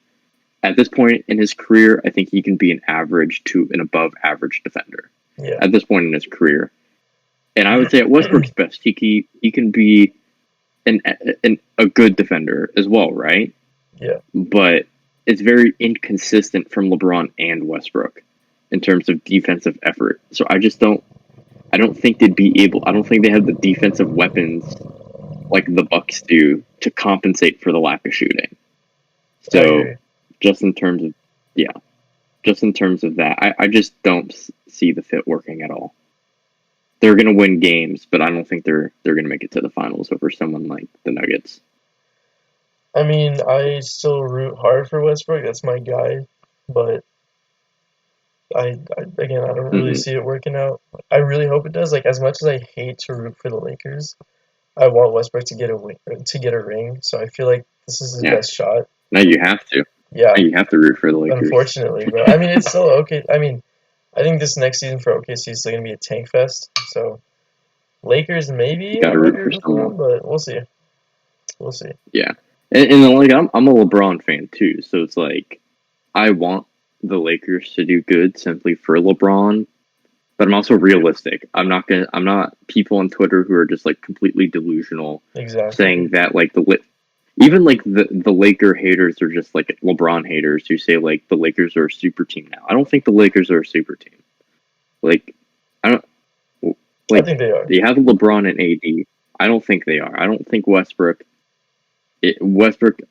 At this point in his career, I think he can be an average to an above average defender. Yeah. At this point in his career, and I would say at Westbrook's best, he can be a good defender as well, right? Yeah. But it's very inconsistent from LeBron and Westbrook in terms of defensive effort. So I don't think they'd be able. I don't think they have the defensive weapons like the Bucks do to compensate for the lack of shooting. So just in terms of that, I just don't see the fit working at all. They're going to win games, but I don't think they're going to make it to the finals over someone like the Nuggets. I mean, I still root hard for Westbrook. That's my guy, but I don't really see it working out. I really hope it does. Like, as much as I hate to root for the Lakers, I want Westbrook to get a ring. So I feel like this is his best shot. Now you have to. Yeah. Now you have to root for the Lakers. Unfortunately, bro. I mean, it's still okay. I mean, I think this next season for OKC is still gonna be a tank fest. So Lakers maybe gotta root for someone, but we'll see. We'll see. Yeah, and like I'm a LeBron fan too, so it's like I want the Lakers to do good simply for LeBron, but I'm also realistic. I'm not people on Twitter who are just like completely delusional, saying that like even like the Laker haters are just like LeBron haters who say like the Lakers are a super team now. I don't think the Lakers are a super team. Like I think they are. They have LeBron and AD. I don't think they are. I don't think Westbrook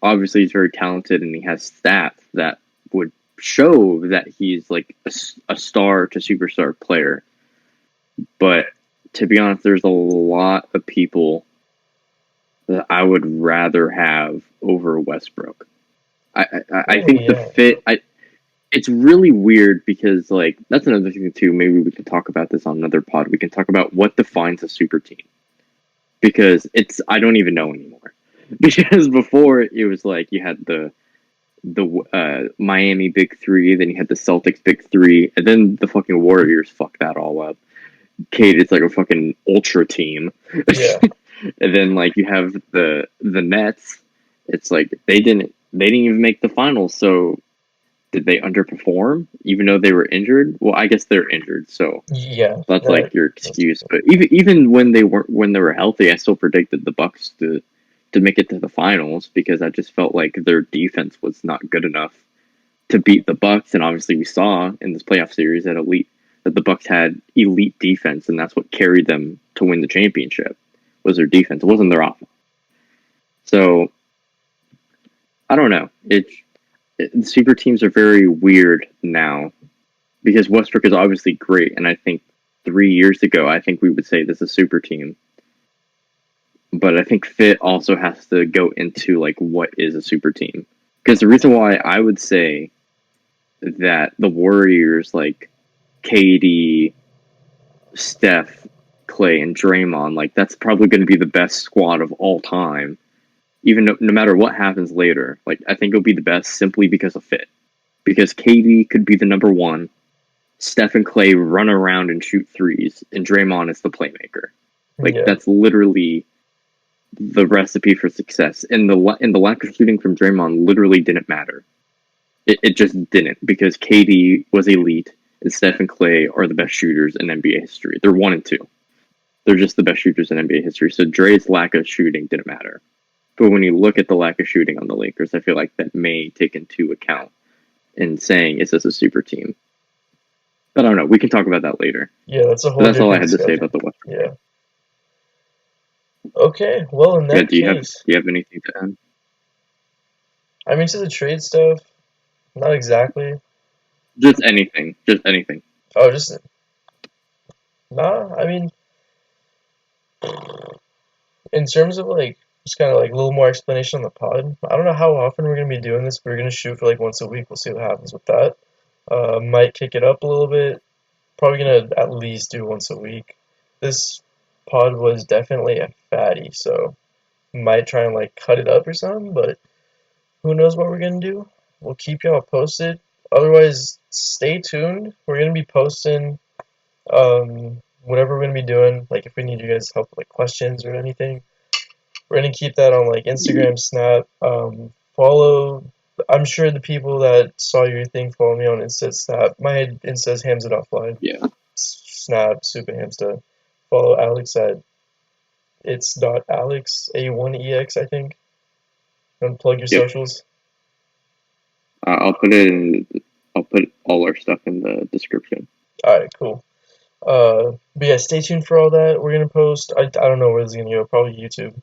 obviously is very talented and he has stats that would show that he's like a star to superstar player. But to be honest, there's a lot of people that I would rather have over Westbrook. I think the fit. It's really weird because like that's another thing too. Maybe we can talk about this on another pod. We can talk about what defines a super team, because I don't even know anymore. Because before it was like you had the Miami Big Three, then you had the Celtics Big Three, and then the fucking Warriors fucked that all up. Kate, it's like a fucking ultra team. Yeah. And then like you have the Nets. It's like they didn't even make the finals. So did they underperform even though they were injured? Well, I guess they're injured, so yeah, that's like your excuse. But even when they were healthy, I still predicted the Bucks to make it to the finals because I just felt like their defense was not good enough to beat the Bucks. And obviously, we saw in this playoff series that the Bucks had elite defense, and that's what carried them to win the championship. Was their defense? It wasn't their offense. So I don't know. Super teams are very weird now because Westbrook is obviously great, and I think 3 years ago, I think we would say this is a super team. but I think fit also has to go into like what is a super team. Because the reason why I would say that the Warriors, like KD, Steph, Clay, and Draymond, like that's probably going to be the best squad of all time. Even no matter what happens later, like I think it'll be the best simply because of fit. Because KD could be the number one, Steph and Clay run around and shoot threes, and Draymond is the playmaker. Like that's literally the recipe for success. And the lack of shooting from Draymond literally didn't matter. It just didn't, because KD was elite and Steph and Clay are the best shooters in NBA history. They're 1 and 2. They're just the best shooters in NBA history. So Dre's lack of shooting didn't matter. But when you look at the lack of shooting on the Lakers, I feel like that may take into account in saying, is this a super team? I don't know. We can talk about that later. Yeah, that's a whole. That's all I had to say about the Westbrook. Yeah. Okay, well, in that case, do you have anything to add? I mean, to the trade stuff, not exactly. Just anything. Oh, just nah. I mean, in terms of like just kind of like a little more explanation on the pod. I don't know how often we're gonna be doing this. We're gonna shoot for like once a week. We'll see what happens with that. Might kick it up a little bit. Probably gonna at least do once a week. This pod was definitely a fatty, so might try and like cut it up or something, but who knows what we're gonna do. We'll keep y'all posted. Otherwise, stay tuned. We're gonna be posting whatever we're gonna be doing. Like if we need you guys' help with like questions or anything, we're gonna keep that on like Instagram, Snap. Follow. I'm sure the people that saw your thing follow me on Insta, Snap. My Insta is Hamza.fly. Yeah. Snap, Super Hamza. Follow Alex at it's .alex A1EX, I think. Unplug your socials. I'll put all our stuff in the description. Alright, cool. But yeah, stay tuned for all that. We're gonna post. I don't know where this is gonna go. Probably YouTube.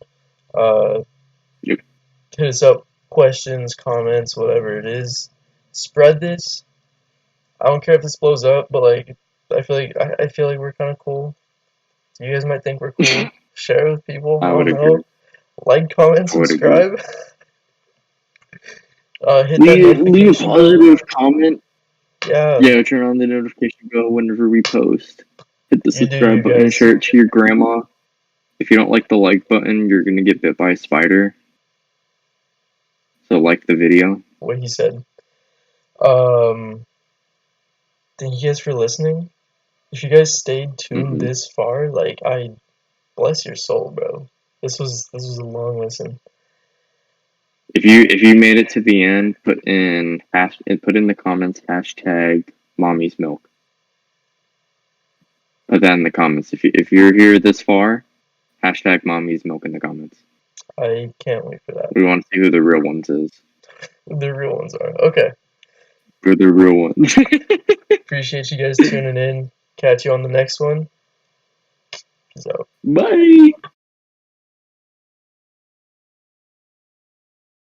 Yep. Hit us up. Questions, comments, whatever it is. Spread this. I don't care if this blows up, but like I feel like we're kind of cool. You guys might think we're cool. Share it with people. I don't know. Agree. Like, comment, subscribe. Hit that leave notification a positive comment. Yeah, turn on the notification bell whenever we post. Hit the You subscribe do, button. guys. Share it to your grandma. If you don't like the like button, you're gonna get bit by a spider. So like the video. What he said. Thank you guys for listening. If you guys stayed tuned this far, like I bless your soul, bro. This was a long listen. If you made it to the end, put in the comments hashtag mommy's milk. Put that in the comments. If you're here this far, hashtag mommy's milk in the comments. I can't wait for that. We want to see who the real ones is. The real ones are. Okay. Who the real ones. Appreciate you guys tuning in. Catch you on the next one. Peace out. Bye.